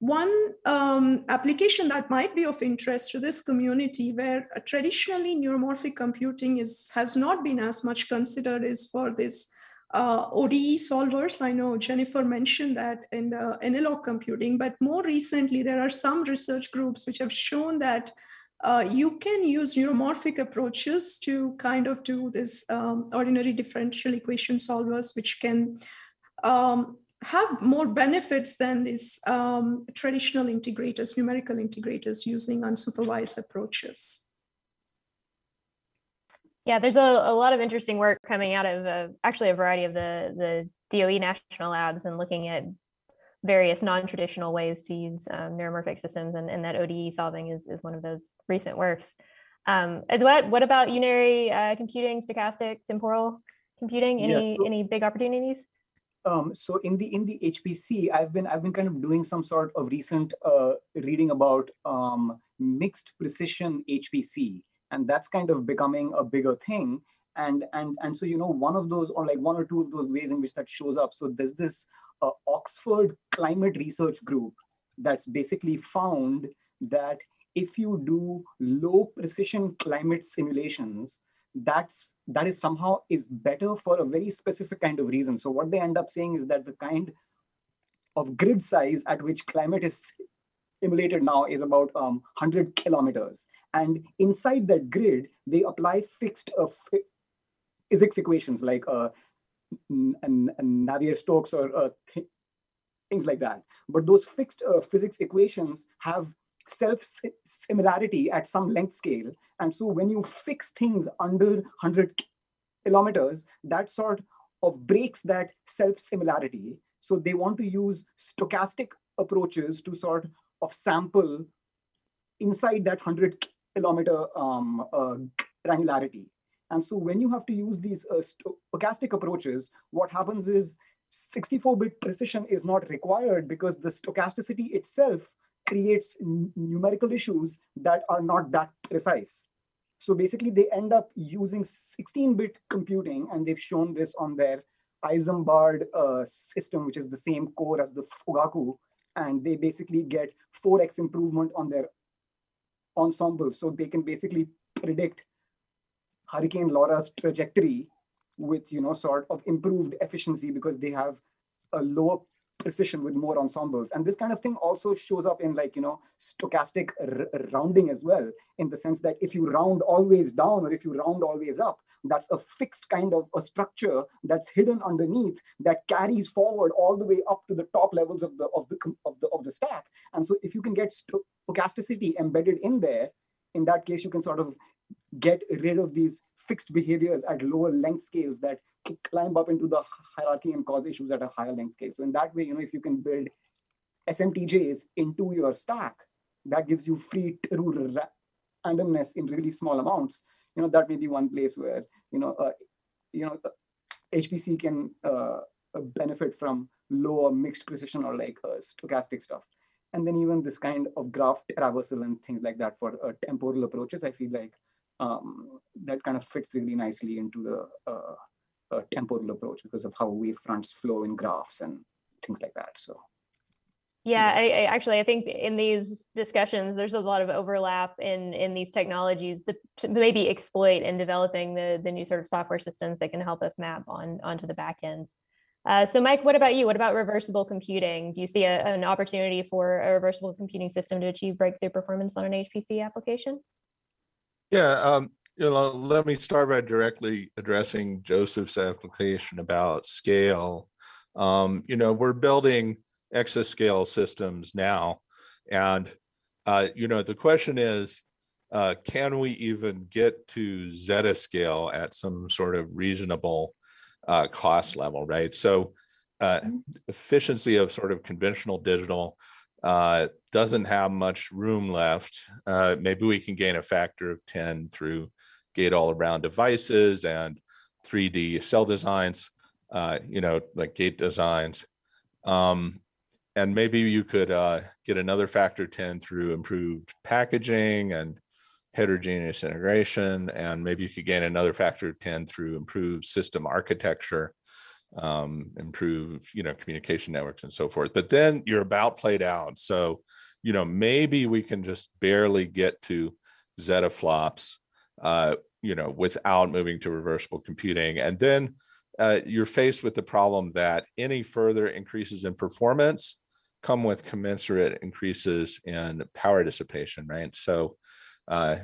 One application that might be of interest to this community where traditionally neuromorphic computing has not been as much considered is for this ODE solvers. I know Jennifer mentioned that in the analog computing, but more recently, there are some research groups which have shown that you can use neuromorphic approaches to kind of do this ordinary differential equation solvers, which can have more benefits than these traditional integrators, numerical integrators using unsupervised approaches. Yeah, there's a lot of interesting work coming out of actually a variety of the DOE national labs and looking at various non-traditional ways to use neuromorphic systems, and that ODE solving is one of those recent works. What about unary computing, stochastic, temporal computing? Any big opportunities? So in the HPC, I've been kind of doing some sort of recent reading about mixed precision HPC, and that's kind of becoming a bigger thing. And so one of those, or like one or two of those ways in which that shows up. So there's this Oxford climate research group that's basically found that if you do low precision climate simulations, that is somehow better for a very specific kind of reason. So what they end up saying is that the kind of grid size at which climate is simulated now is about 100 kilometers. And inside that grid, they apply fixed physics equations like Navier-Stokes or things like that. But those fixed physics equations have self-similarity at some length scale. And so when you fix things under 100 kilometers, that sort of breaks that self-similarity. So they want to use stochastic approaches to sort of sample inside that 100 kilometer granularity. And so when you have to use these stochastic approaches, what happens is 64-bit precision is not required because the stochasticity itself creates numerical issues that are not that precise. So basically they end up using 16-bit computing, and they've shown this on their Isambard system, which is the same core as the Fugaku, and they basically get 4x improvement on their ensemble. So they can basically predict Hurricane Laura's trajectory with sort of improved efficiency because they have a lower precision with more ensembles. And this kind of thing also shows up in stochastic rounding as well, in the sense that if you round always down or if you round always up, that's a fixed kind of a structure that's hidden underneath that carries forward all the way up to the top levels of the stack. And so if you can get stochasticity embedded in there, in that case, you can sort of get rid of these fixed behaviors at lower length scales that climb up into the hierarchy and cause issues at a higher length scale. So in that way, if you can build SMTJs into your stack, that gives you free true randomness in really small amounts. That may be one place where HPC can benefit from lower mixed precision or like stochastic stuff. And then even this kind of graph traversal and things like that for temporal approaches, I feel like that kind of fits really nicely into the temporal approach because of how wavefronts flow in graphs and things like that. So. Yeah, I think in these discussions, there's a lot of overlap in these technologies to maybe exploit in developing the new sort of software systems that can help us map onto the back ends. So Mike, what about you? What about reversible computing? Do you see an opportunity for a reversible computing system to achieve breakthrough performance on an HPC application? Yeah, let me start by directly addressing Joseph's application about scale. We're building exascale systems now, and the question is, can we even get to zettascale at some sort of reasonable cost level, right? So efficiency of sort of conventional digital doesn't have much room left. Maybe we can gain a factor of 10 through gate-all-around devices and 3D cell designs, like gate designs. And maybe you could get another factor 10 through improved packaging and heterogeneous integration, and maybe you could gain another factor 10 through improved system architecture, improved communication networks and so forth. But then you're about played out. So maybe we can just barely get to zettaflops without moving to reversible computing. And then you're faced with the problem that any further increases in performance come with commensurate increases in power dissipation, right? So a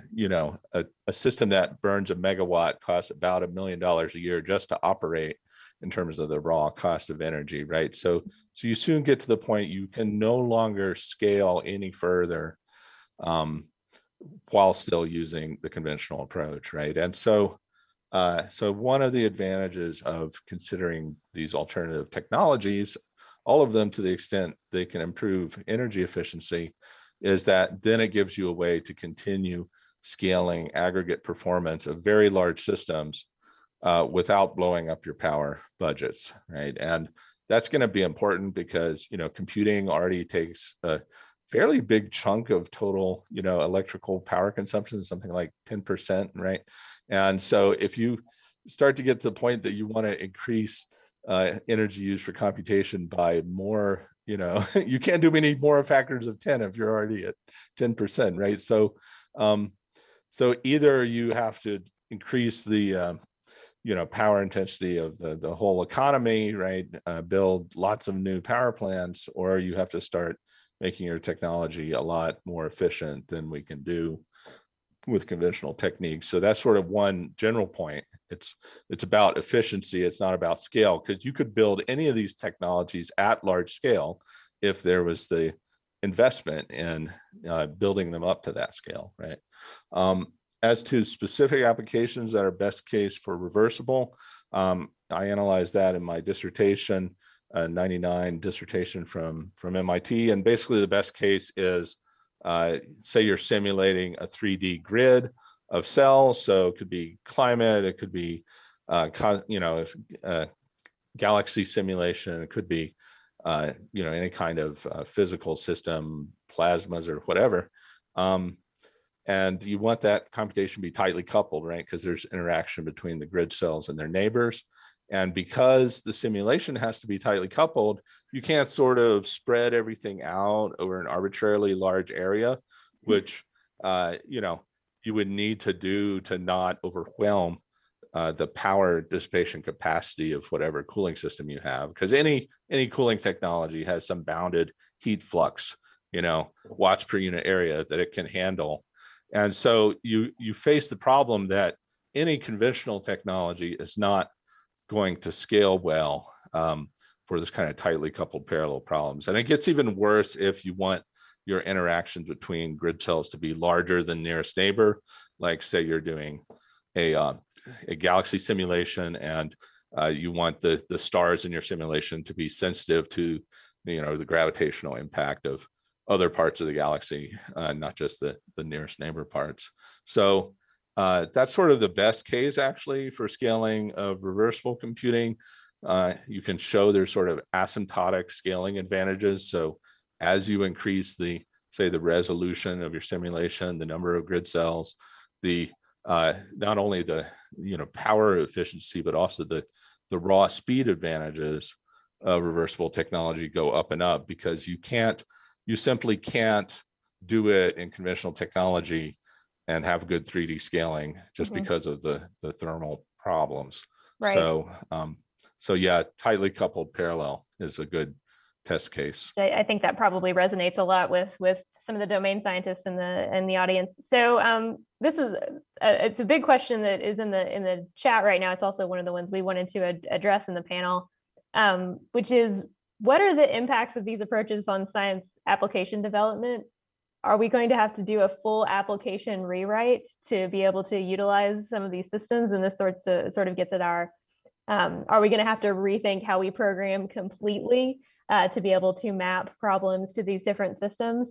system that burns a megawatt costs about $1 million a year just to operate in terms of the raw cost of energy, right? So you soon get to the point you can no longer scale any further while still using the conventional approach, right? And so one of the advantages of considering these alternative technologies, all of them to the extent they can improve energy efficiency, is that then it gives you a way to continue scaling aggregate performance of very large systems without blowing up your power budgets, right? And that's going to be important because computing already takes a fairly big chunk of total electrical power consumption, something like 10%, right? And so if you start to get to the point that you want to increase energy used for computation by more, you can't do many more factors of 10 if you're already at 10%, right? So either you have to increase the power intensity of the whole economy, right? Build lots of new power plants, or you have to start making your technology a lot more efficient than we can do with conventional techniques. So that's sort of one general point. It's about efficiency. It's not about scale, because you could build any of these technologies at large scale if there was the investment in building them up to that scale, right? As to specific applications that are best case for reversible, I analyzed that in my dissertation, 99 dissertation from MIT. And basically the best case is, say you're simulating a 3D grid of cells. So it could be climate, it could be, galaxy simulation, it could be, any kind of physical system, plasmas or whatever. And you want that computation to be tightly coupled, right? Because there's interaction between the grid cells and their neighbors. And because the simulation has to be tightly coupled, you can't sort of spread everything out over an arbitrarily large area, which, you would need to do to not overwhelm the power dissipation capacity of whatever cooling system you have. Because any cooling technology has some bounded heat flux, watts per unit area that it can handle. And so you face the problem that any conventional technology is not going to scale well for this kind of tightly coupled parallel problems. And it gets even worse if you want your interactions between grid cells to be larger than nearest neighbor. Like say you're doing a galaxy simulation and You want the stars in your simulation to be sensitive to, the gravitational impact of other parts of the galaxy, not just the nearest neighbor parts. So that's sort of the best case actually for scaling of reversible computing. You can show there's sort of asymptotic scaling advantages. So as you increase the resolution of your simulation, the number of grid cells, the not only the power efficiency, but also the raw speed advantages of reversible technology go up and up, because you simply can't do it in conventional technology and have good 3D scaling just because of the thermal problems. Right. So yeah, tightly coupled parallel is a good test case. I think that probably resonates a lot with some of the domain scientists in the audience. So this is it's a big question that is in the chat right now. It's also one of the ones we wanted to address in the panel, which is, what are the impacts of these approaches on science application development? Are we going to have to do a full application rewrite to be able to utilize some of these systems? And this sort of gets at our, are we going to have to rethink how we program completely to be able to map problems to these different systems?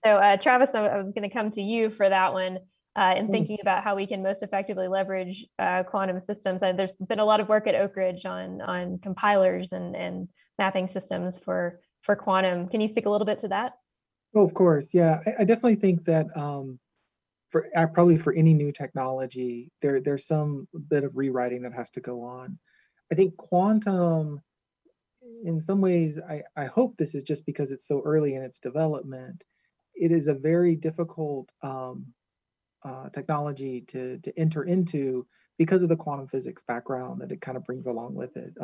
So Travis, I was going to come to you for that one in thinking about how we can most effectively leverage quantum systems. And there's been a lot of work at Oak Ridge on compilers and mapping systems for quantum. Can you speak a little bit to that? Oh, of course. Yeah, I definitely think that probably for any new technology, there's some bit of rewriting that has to go on. I think quantum, in some ways, I hope this is just because it's so early in its development, it is a very difficult technology to enter into because of the quantum physics background that it kind of brings along with it.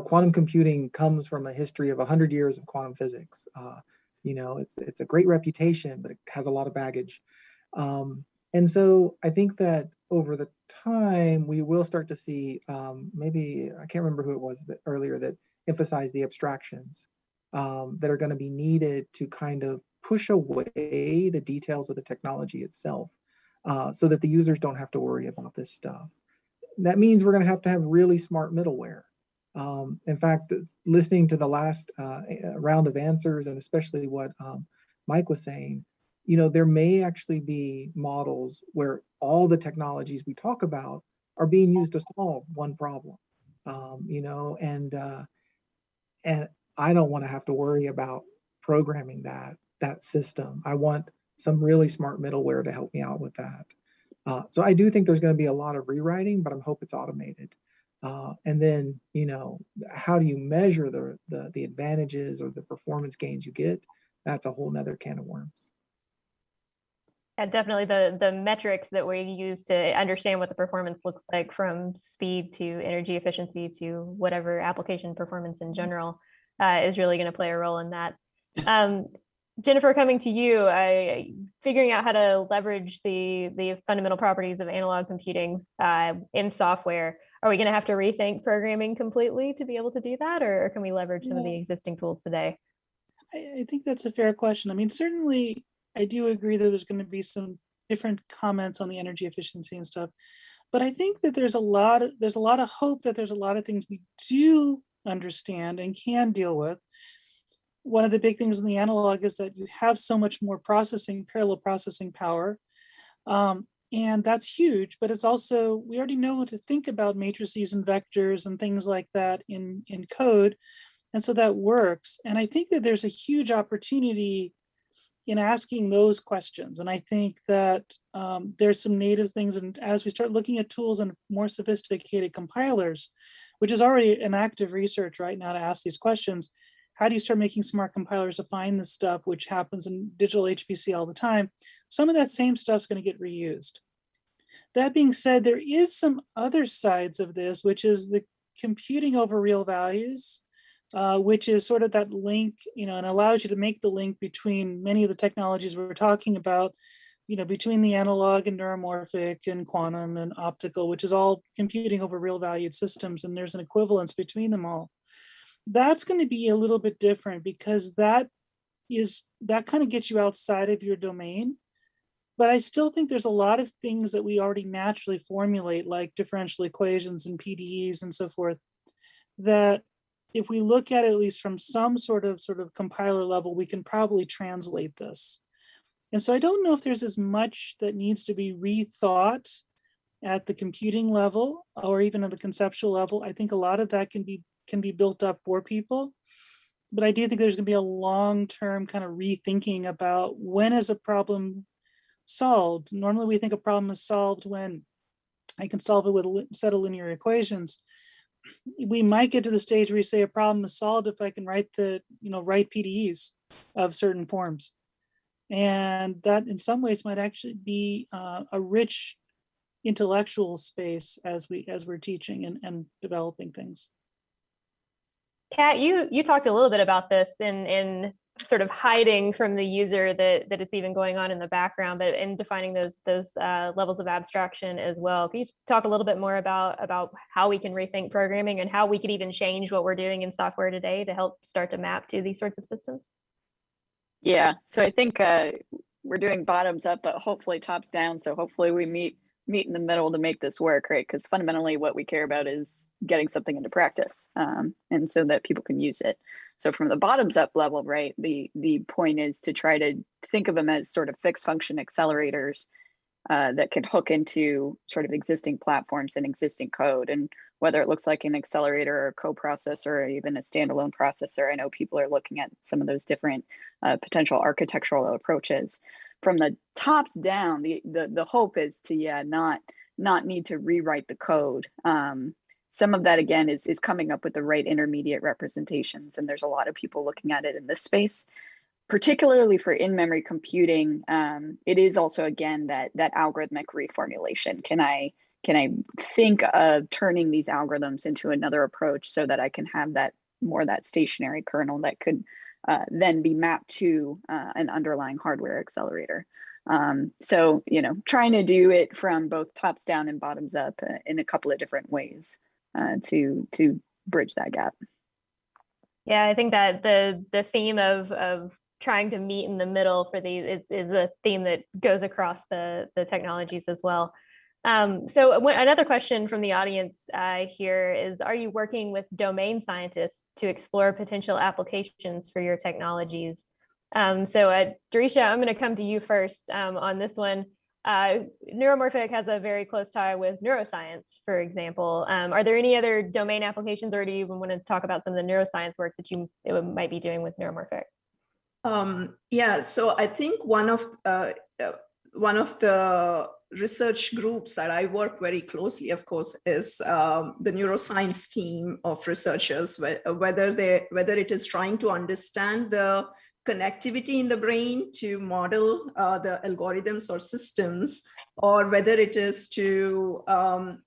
Quantum computing comes from a history of 100 years of quantum physics. It's a great reputation, but it has a lot of baggage. And so I think that over the time, we will start to see, maybe, I can't remember who it was earlier that emphasized the abstractions that are going to be needed to kind of push away the details of the technology itself so that the users don't have to worry about this stuff. That means we're going to have really smart middleware. In fact, listening to the last round of answers, and especially what Mike was saying, there may actually be models where all the technologies we talk about are being used to solve one problem, and I don't want to have to worry about programming that system. I want some really smart middleware to help me out with that. So I do think there's going to be a lot of rewriting, but I hope it's automated. And then, how do you measure the advantages or the performance gains you get? That's a whole nother can of worms. Yeah, definitely the metrics that we use to understand what the performance looks like, from speed to energy efficiency to whatever application performance in general, is really going to play a role in that. Jennifer, coming to you, figuring out how to leverage the fundamental properties of analog computing in software. Are we going to have to rethink programming completely to be able to do that, or can we leverage some of the existing tools today? I think that's a fair question. I mean, certainly I do agree that there's going to be some different comments on the energy efficiency and stuff, but I think that there's a lot of hope that there's a lot of things we do understand and can deal with. One of the big things in the analog is that you have so much more parallel processing power. And that's huge, but it's also, we already know to think about matrices and vectors and things like that in code. And so that works. And I think that there's a huge opportunity in asking those questions. And I think that there's some native things. And as we start looking at tools and more sophisticated compilers, which is already an active research right now to ask these questions, how do you start making smart compilers to find this stuff, which happens in digital HPC all the time? Some of that same stuff's going to get reused. That being said, there is some other sides of this, which is the computing over real values, which is sort of that link, and allows you to make the link between many of the technologies we're talking about, between the analog and neuromorphic and quantum and optical, which is all computing over real valued systems. And there's an equivalence between them all. That's going to be a little bit different because that kind of gets you outside of your domain. But I still think there's a lot of things that we already naturally formulate, like differential equations and PDEs and so forth, that if we look at it at least from some sort of compiler level, we can probably translate this. And so I don't know if there's as much that needs to be rethought at the computing level or even at the conceptual level. I think a lot of that can be built up for people. But I do think there's going to be a long-term kind of rethinking about when is a problem solved. Normally we think a problem is solved when I can solve it with a set of linear equations. We might get to the stage where you say a problem is solved if I can write write PDEs of certain forms. And that in some ways might actually be a rich intellectual space as we're teaching and developing things. Kat, you talked a little bit about this in sort of hiding from the user that it's even going on in the background, but in defining those levels of abstraction as well. Can you talk a little bit more about how we can rethink programming and how we could even change what we're doing in software today to help start to map to these sorts of systems? Yeah, so I think we're doing bottoms up, but hopefully tops down. So hopefully we meet in the middle to make this work, right? Because fundamentally what we care about is getting something into practice, and so that people can use it. So from the bottoms up level, right, the point is to try to think of them as sort of fixed function accelerators that can hook into sort of existing platforms and existing code. And whether it looks like an accelerator or a coprocessor or even a standalone processor, I know people are looking at some of those different potential architectural approaches. From the tops down, the hope is to not need to rewrite the code. Some of that again is coming up with the right intermediate representations, and there's a lot of people looking at it in this space. Particularly for in-memory computing, it is also again that algorithmic reformulation. Can I think of turning these algorithms into another approach so that I can have that stationary kernel that could then be mapped to an underlying hardware accelerator. So trying to do it from both tops down and bottoms up in a couple of different ways to bridge that gap. Yeah, I think that the theme of trying to meet in the middle for these is a theme that goes across the technologies as well. So another question from the audience here is, are you working with domain scientists to explore potential applications for your technologies? So Darisha, I'm going to come to you first on this one. Neuromorphic has a very close tie with neuroscience, for example. Are there any other domain applications, or do you even want to talk about some of the neuroscience work that you might be doing with Neuromorphic? Yeah, so I think one of the research groups that I work very closely, of course, is the neuroscience team of researchers, whether it is trying to understand the connectivity in the brain to model the algorithms or systems, or whether it is to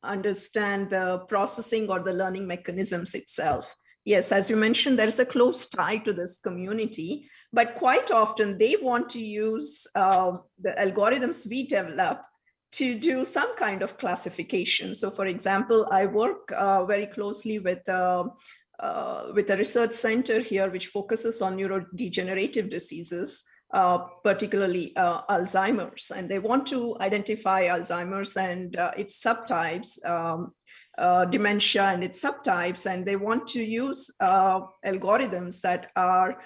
understand the processing or the learning mechanisms itself. Yes, as you mentioned, there is a close tie to this community, but quite often they want to use the algorithms we develop to do some kind of classification. So for example, I work very closely with a research center here, which focuses on neurodegenerative diseases, particularly Alzheimer's. And they want to identify Alzheimer's and its subtypes, dementia and its subtypes. And they want to use algorithms that are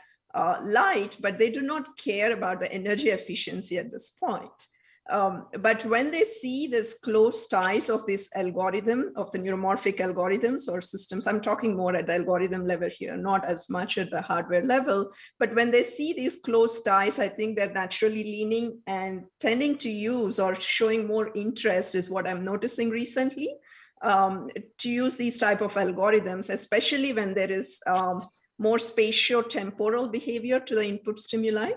light, but they do not care about the energy efficiency at this point. But when they see this close ties of this algorithm, of the neuromorphic algorithms or systems, I'm talking more at the algorithm level here, not as much at the hardware level, but when they see these close ties, I think they're naturally leaning and tending to use or showing more interest is what I'm noticing recently, to use these type of algorithms, especially when there is more spatio-temporal behavior to the input stimuli.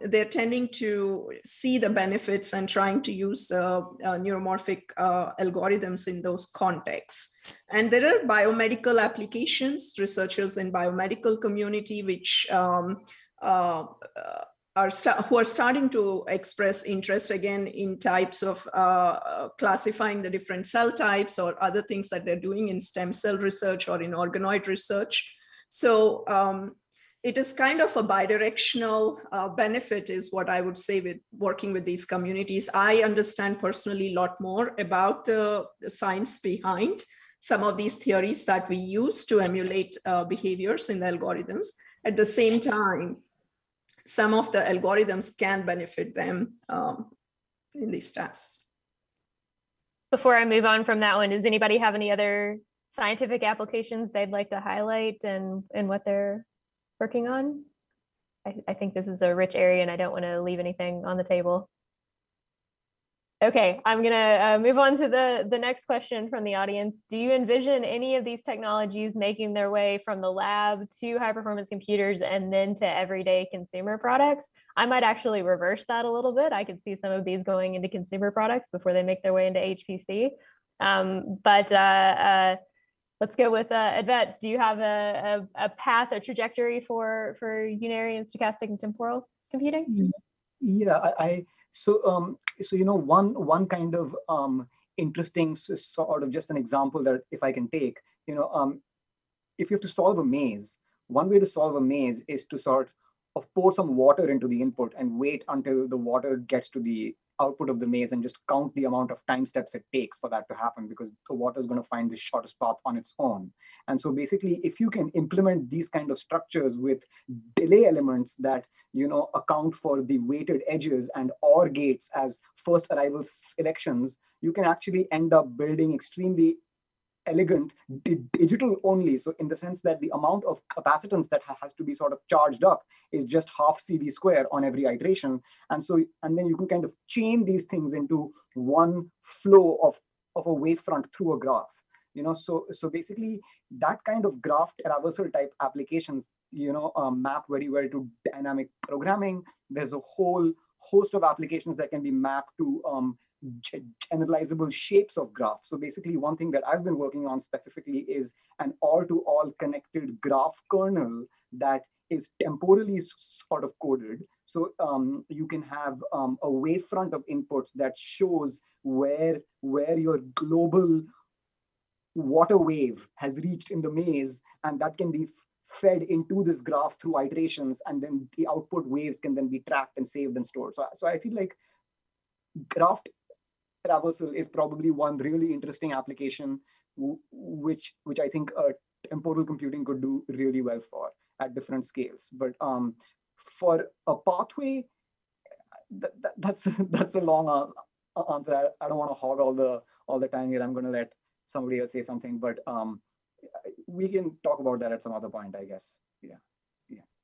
They're tending to see the benefits and trying to use neuromorphic algorithms in those contexts. And there are biomedical applications, researchers in biomedical community, which who are starting to express interest again in types of classifying the different cell types or other things that they're doing in stem cell research or in organoid research. So it is kind of a bidirectional benefit is what I would say with working with these communities. I understand personally a lot more about the science behind some of these theories that we use to emulate behaviors in the algorithms. At the same time, some of the algorithms can benefit them in these tasks. Before I move on from that one, does anybody have any other scientific applications they'd like to highlight and what they're working on? I think this is a rich area and I don't want to leave anything on the table. Okay, I'm gonna move on to the next question from the audience. Do you envision any of these technologies making their way from the lab to high performance computers and then to everyday consumer products? I might actually reverse that a little bit. I could see some of these going into consumer products before they make their way into HPC. Let's go with Advet. Do you have a path or trajectory for unary and stochastic and temporal computing? Yeah, so you know, one kind of interesting sort of just an example that if I can take, you know, if you have to solve a maze, one way to solve a maze is to sort of pour some water into the input and wait until the water gets to the output of the maze and just count the amount of time steps it takes for that to happen, because the water is going to find the shortest path on its own. And so basically, if you can implement these kind of structures with delay elements that, you know, account for the weighted edges and OR gates as first arrival selections, you can actually end up building extremely elegant digital only. So in the sense that the amount of capacitance that has to be sort of charged up is just half CV square on every iteration. And then you can kind of chain these things into one flow of a wavefront through a graph. You know, so basically that kind of graph traversal type applications, you know, map very well to dynamic programming. There's a whole host of applications that can be mapped to generalizable shapes of graphs. So basically, one thing that I've been working on specifically is an all-to-all connected graph kernel that is temporally sort of coded. So you can have a wavefront of inputs that shows where your global water wave has reached in the maze, and that can be fed into this graph through iterations, and then the output waves can then be tracked and saved and stored. So I feel like graph traversal is probably one really interesting application, which I think temporal computing could do really well for at different scales. But for a pathway, that's a long answer. I don't want to hog all the time here. I'm going to let somebody else say something, but we can talk about that at some other point, I guess. Yeah.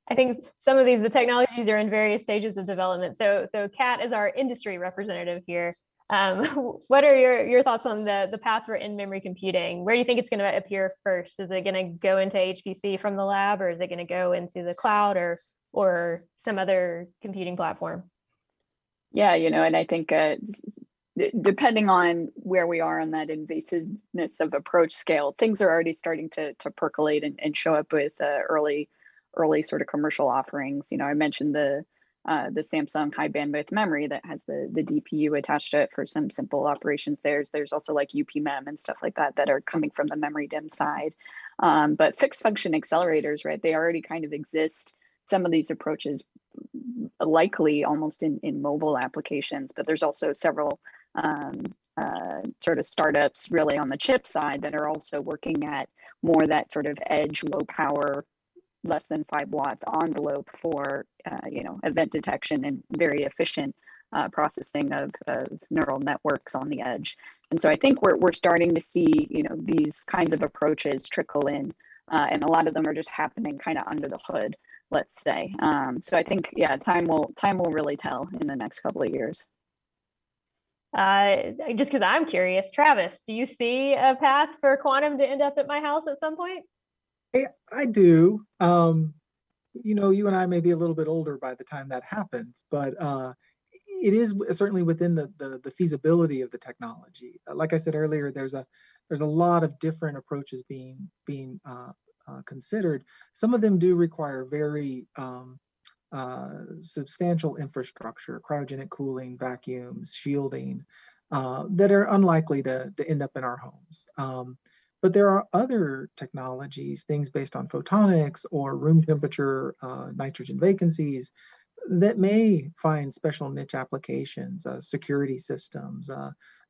I think some of the technologies are in various stages of development. So Kat is our industry representative here. What are your thoughts on the path for in-memory computing? Where do you think it's going to appear first? Is it going to go into HPC from the lab, or is it going to go into the cloud or some other computing platform? Yeah, you know, and I think depending on where we are on that invasiveness of approach scale, things are already starting to percolate and show up with early sort of commercial offerings. You know, I mentioned the Samsung high bandwidth memory that has the DPU attached to it for some simple operations. There's also like UPMEM and stuff like that are coming from the memory DIMM side. But fixed function accelerators, right? They already kind of exist. Some of these approaches likely almost in mobile applications, but there's also several sort of startups really on the chip side that are also working at more that sort of edge, low power, less than 5 watts envelope for you know, event detection and very efficient processing of neural networks on the edge. And so I think we're starting to see, you know, these kinds of approaches trickle in, and a lot of them are just happening kind of under the hood, let's say. So I think, yeah, time will really tell in the next couple of years. Just because I'm curious, Travis, do you see a path for quantum to end up at my house at some point? I do. You know, you and I may be a little bit older by the time that happens, but it is certainly within the feasibility of the technology. Like I said earlier, there's a lot of different approaches being considered. Some of them do require very substantial infrastructure, cryogenic cooling, vacuums, shielding, that are unlikely to end up in our homes. But there are other technologies, things based on photonics or room temperature nitrogen vacancies, that may find special niche applications, security systems,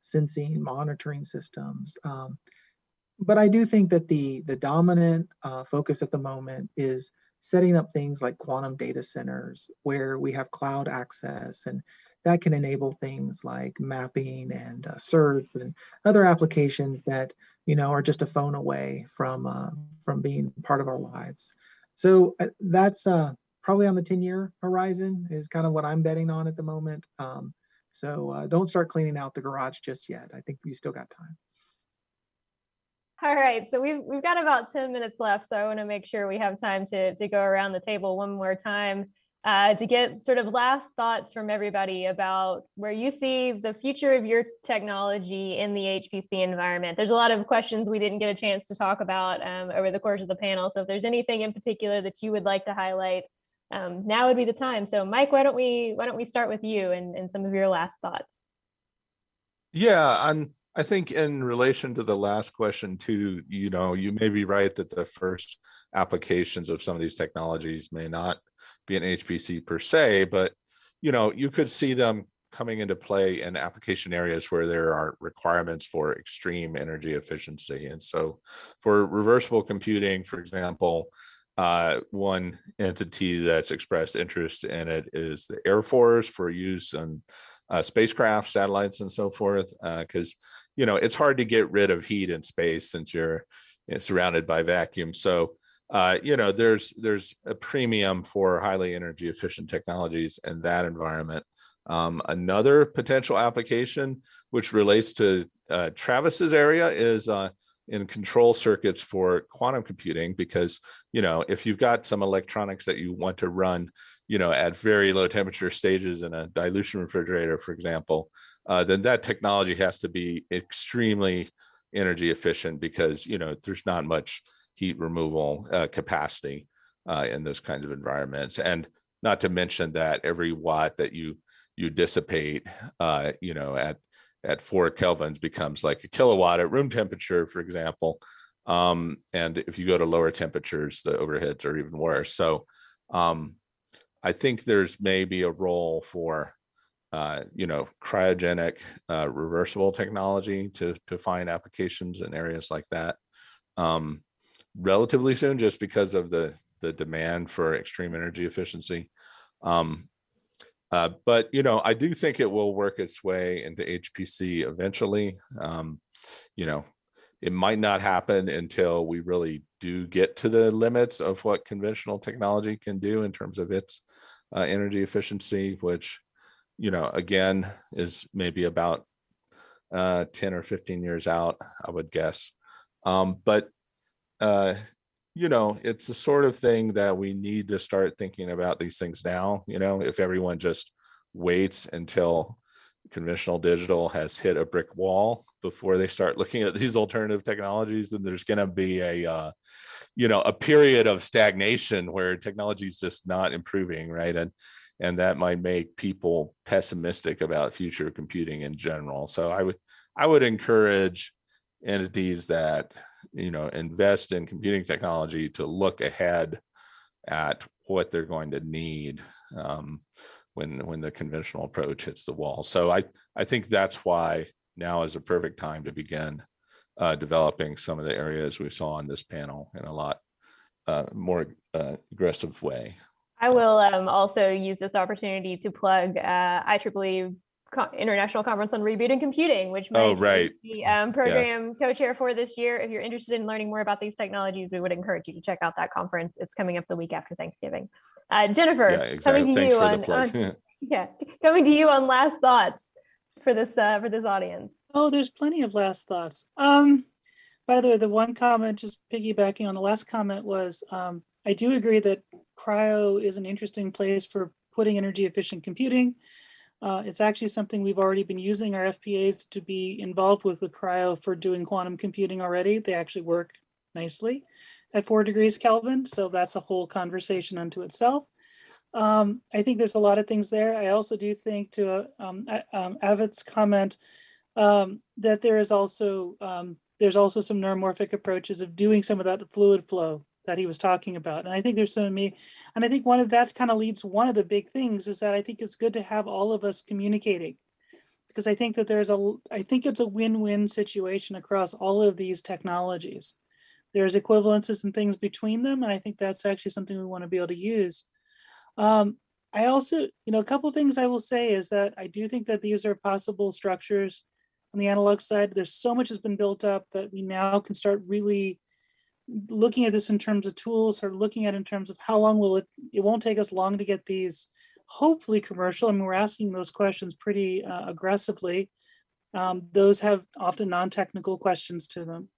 sensing, monitoring systems. But I do think that the dominant focus at the moment is setting up things like quantum data centers where we have cloud access, and that can enable things like mapping and search and other applications that are just a phone away from being part of our lives. So that's probably on the 10-year horizon is kind of what I'm betting on at the moment. So don't start cleaning out the garage just yet. I think we still got time. All right, so we've got about 10 minutes left, so I want to make sure we have time to go around the table one more time to get sort of last thoughts from everybody about where you see the future of your technology in the HPC environment. There's a lot of questions we didn't get a chance to talk about over the course of the panel, so if there's anything in particular that you would like to highlight, now would be the time. So Mike, why don't we start with you and some of your last thoughts? Yeah, I think in relation to the last question too, you may be right that the first applications of some of these technologies may not be in HPC per se, but you could see them coming into play in application areas where there are requirements for extreme energy efficiency. And so for reversible computing, for example, one entity that's expressed interest in it is the Air Force for use on spacecraft, satellites, and so forth, because it's hard to get rid of heat in space since you're surrounded by vacuum. So there's a premium for highly energy efficient technologies in that environment. Another potential application which relates to Travis's area is in control circuits for quantum computing, because if you've got some electronics that you want to run at very low temperature stages in a dilution refrigerator, for example, then that technology has to be extremely energy efficient, because there's not much heat removal capacity in those kinds of environments. And not to mention that every watt that you dissipate at 4 kelvins becomes like a kilowatt at room temperature, for example. And if you go to lower temperatures, the overheads are even worse. So I think there's maybe a role for cryogenic reversible technology to find applications in areas like that relatively soon, just because of the demand for extreme energy efficiency. But I do think it will work its way into HPC eventually. It might not happen until we really do get to the limits of what conventional technology can do in terms of its energy efficiency, which again is maybe about 10 or 15 years out, I would guess. But it's the sort of thing that we need to start thinking about these things now. If everyone just waits until conventional digital has hit a brick wall before they start looking at these alternative technologies, then there's going to be a period of stagnation where technology is just not improving, right? And that might make people pessimistic about future computing in general. So I would encourage entities that invest in computing technology to look ahead at what they're going to need when the conventional approach hits the wall. So I think that's why now is a perfect time to begin developing some of the areas we saw on this panel in a lot more aggressive way. I will also use this opportunity to plug IEEE International Conference on Rebooting Computing, which Mike is the program co-chair for this year. If you're interested in learning more about these technologies, we would encourage you to check out that conference. It's coming up the week after Thanksgiving. Jennifer, exactly. coming to you on last thoughts for this audience. Oh, there's plenty of last thoughts. By the way, the one comment, just piggybacking on the last comment, was I do agree that cryo is an interesting place for putting energy efficient computing. It's actually something we've already been using our FPAs to be involved with cryo for doing quantum computing already. They actually work nicely at 4 degrees Kelvin. So that's a whole conversation unto itself. I think there's a lot of things there. I also do think, to Avid's comment, that there is also there's also some neuromorphic approaches of doing some of that fluid flow that he was talking about. And I think there's some, and I think one of that kind of leads, one of the big things is that I think it's good to have all of us communicating, because I think that I think it's a win-win situation across all of these technologies. There's equivalences and things between them, and I think that's actually something we want to be able to use. I also, a couple of things I will say is that I do think that these are possible structures on the analog side. There's so much has been built up that we now can start really looking at this in terms of tools, or looking at it in terms of how long will it won't take us long to get these hopefully commercial. I mean, we're asking those questions pretty aggressively. Those have often non-technical questions to them.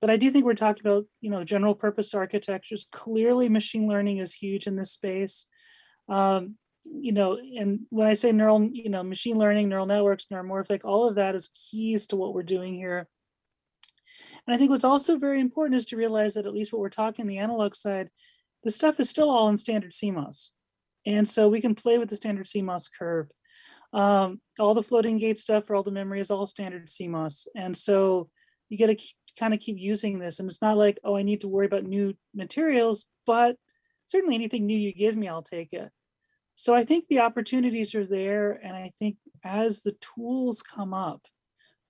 But I do think we're talking about, general purpose architectures. Clearly machine learning is huge in this space. And when I say machine learning, neural networks, neuromorphic, all of that is keys to what we're doing here. And I think what's also very important is to realize that at least what we're talking the analog side, the stuff is still all in standard CMOS. And so we can play with the standard CMOS curve. All the floating gate stuff for all the memory is all standard CMOS. And so you got to kind of keep using this. And it's not like, oh, I need to worry about new materials, but certainly anything new you give me, I'll take it. So I think the opportunities are there. And I think as the tools come up,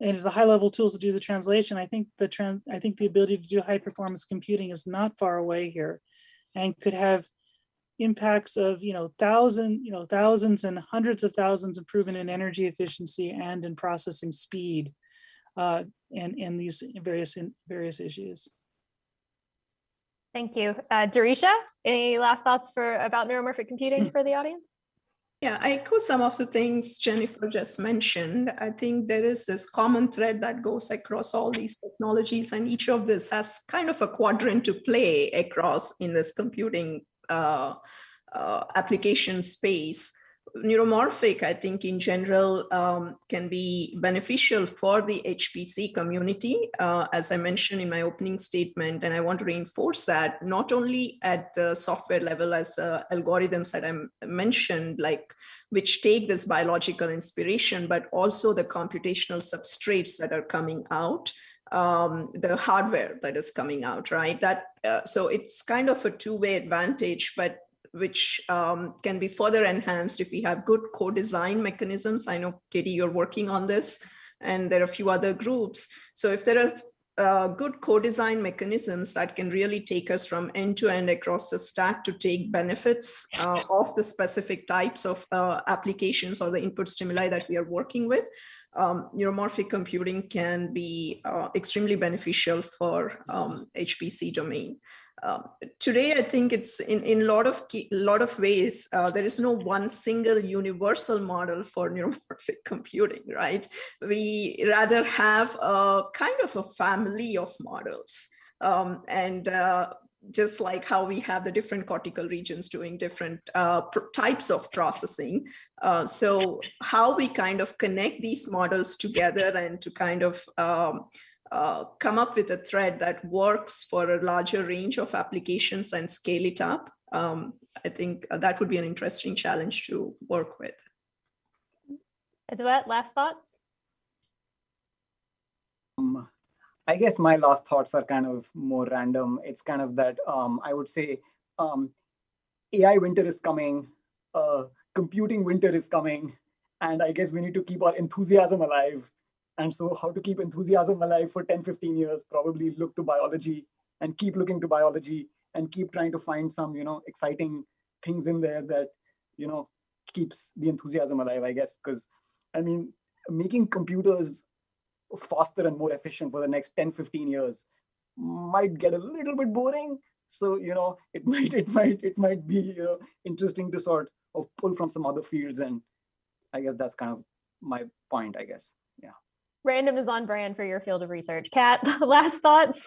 and the high level tools to do the translation, I think the ability to do high performance computing is not far away here, and could have impacts of thousands and hundreds of thousands improvement in energy efficiency and in processing speed, and these various issues. Thank you. Darisha, any last thoughts about neuromorphic computing for the audience? Yeah, I echo some of the things Jennifer just mentioned. I think there is this common thread that goes across all these technologies, and each of this has kind of a quadrant to play across in this computing application space. Neuromorphic, I think in general, can be beneficial for the HPC community, as I mentioned in my opening statement, and I want to reinforce that not only at the software level as algorithms that I mentioned, like which take this biological inspiration, but also the computational substrates that are coming out, the hardware that is coming out, right? So it's kind of a two-way advantage, but which can be further enhanced if we have good co-design mechanisms. I know, Katie, you're working on this, and there are a few other groups. So if there are good co-design mechanisms that can really take us from end to end across the stack to take benefits of the specific types of applications or the input stimuli that we are working with, neuromorphic computing can be extremely beneficial for HPC domain. Today, I think it's in a lot of ways, there is no one single universal model for neuromorphic computing, right? We rather have a kind of a family of models. Just like how we have the different cortical regions doing different types of processing. So how we kind of connect these models together and to kind of come up with a thread that works for a larger range of applications and scale it up. I think that would be an interesting challenge to work with. Eduet, last thoughts? I guess my last thoughts are kind of more random. It's kind of that I would say AI winter is coming, computing winter is coming, and I guess we need to keep our enthusiasm alive. And so how to keep enthusiasm alive for 10, 15 years, probably look to biology and keep looking to biology and keep trying to find some, exciting things in there that, keeps the enthusiasm alive, I guess. Because, I mean, making computers faster and more efficient for the next 10, 15 years might get a little bit boring. So, it might be interesting to sort of pull from some other fields. And I guess that's kind of my point, I guess. Yeah. Random is on brand for your field of research. Kat, last thoughts?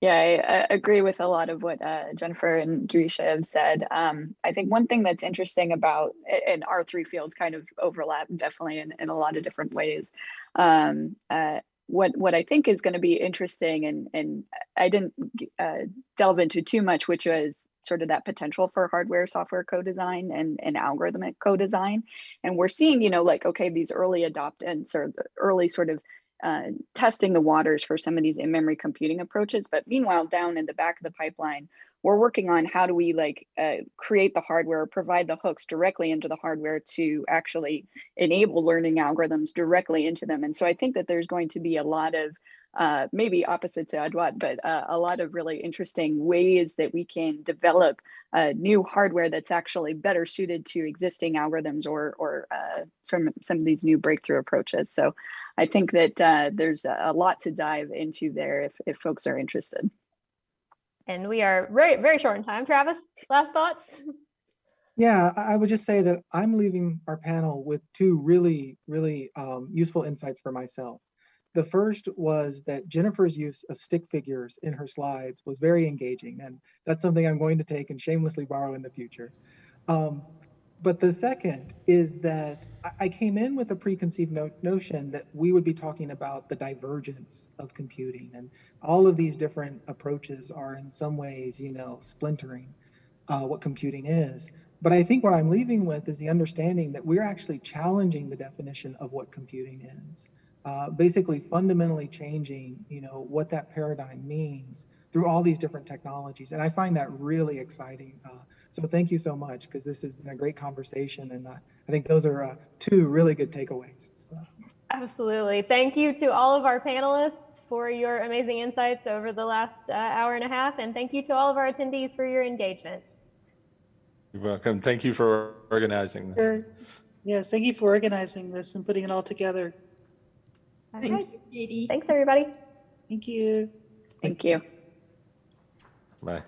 Yeah, I agree with a lot of what Jennifer and Darisha have said. I think one thing that's interesting about, and our three fields kind of overlap definitely in a lot of different ways. What I think is going to be interesting, and I didn't delve into too much, which was sort of that potential for hardware software co-design and algorithmic co-design. And we're seeing, okay, these early adoptants or the early sort of testing the waters for some of these in-memory computing approaches. But meanwhile, down in the back of the pipeline, we're working on how do we create the hardware, provide the hooks directly into the hardware to actually enable learning algorithms directly into them. And so I think that there's going to be a lot of maybe opposite to Adwat, but a lot of really interesting ways that we can develop new hardware that's actually better suited to existing algorithms or some of these new breakthrough approaches. So I think that there's a lot to dive into there if folks are interested. And we are very, very short in time. Travis, last thoughts? Yeah, I would just say that I'm leaving our panel with two really, really useful insights for myself. The first was that Jennifer's use of stick figures in her slides was very engaging, and that's something I'm going to take and shamelessly borrow in the future. But the second is that I came in with a preconceived notion that we would be talking about the divergence of computing, and all of these different approaches are in some ways, splintering what computing is. But I think what I'm leaving with is the understanding that we're actually challenging the definition of what computing is. Basically fundamentally changing, what that paradigm means through all these different technologies. And I find that really exciting. So thank you so much, because this has been a great conversation. And I think those are two really good takeaways. So. Absolutely. Thank you to all of our panelists for your amazing insights over the last hour and a half. And thank you to all of our attendees for your engagement. You're welcome. Thank you for organizing this. Sure. Yes, thank you for organizing this and putting it all together. Okay. Thank you, Katie. Thanks, everybody. Thank you. Thank you. Bye.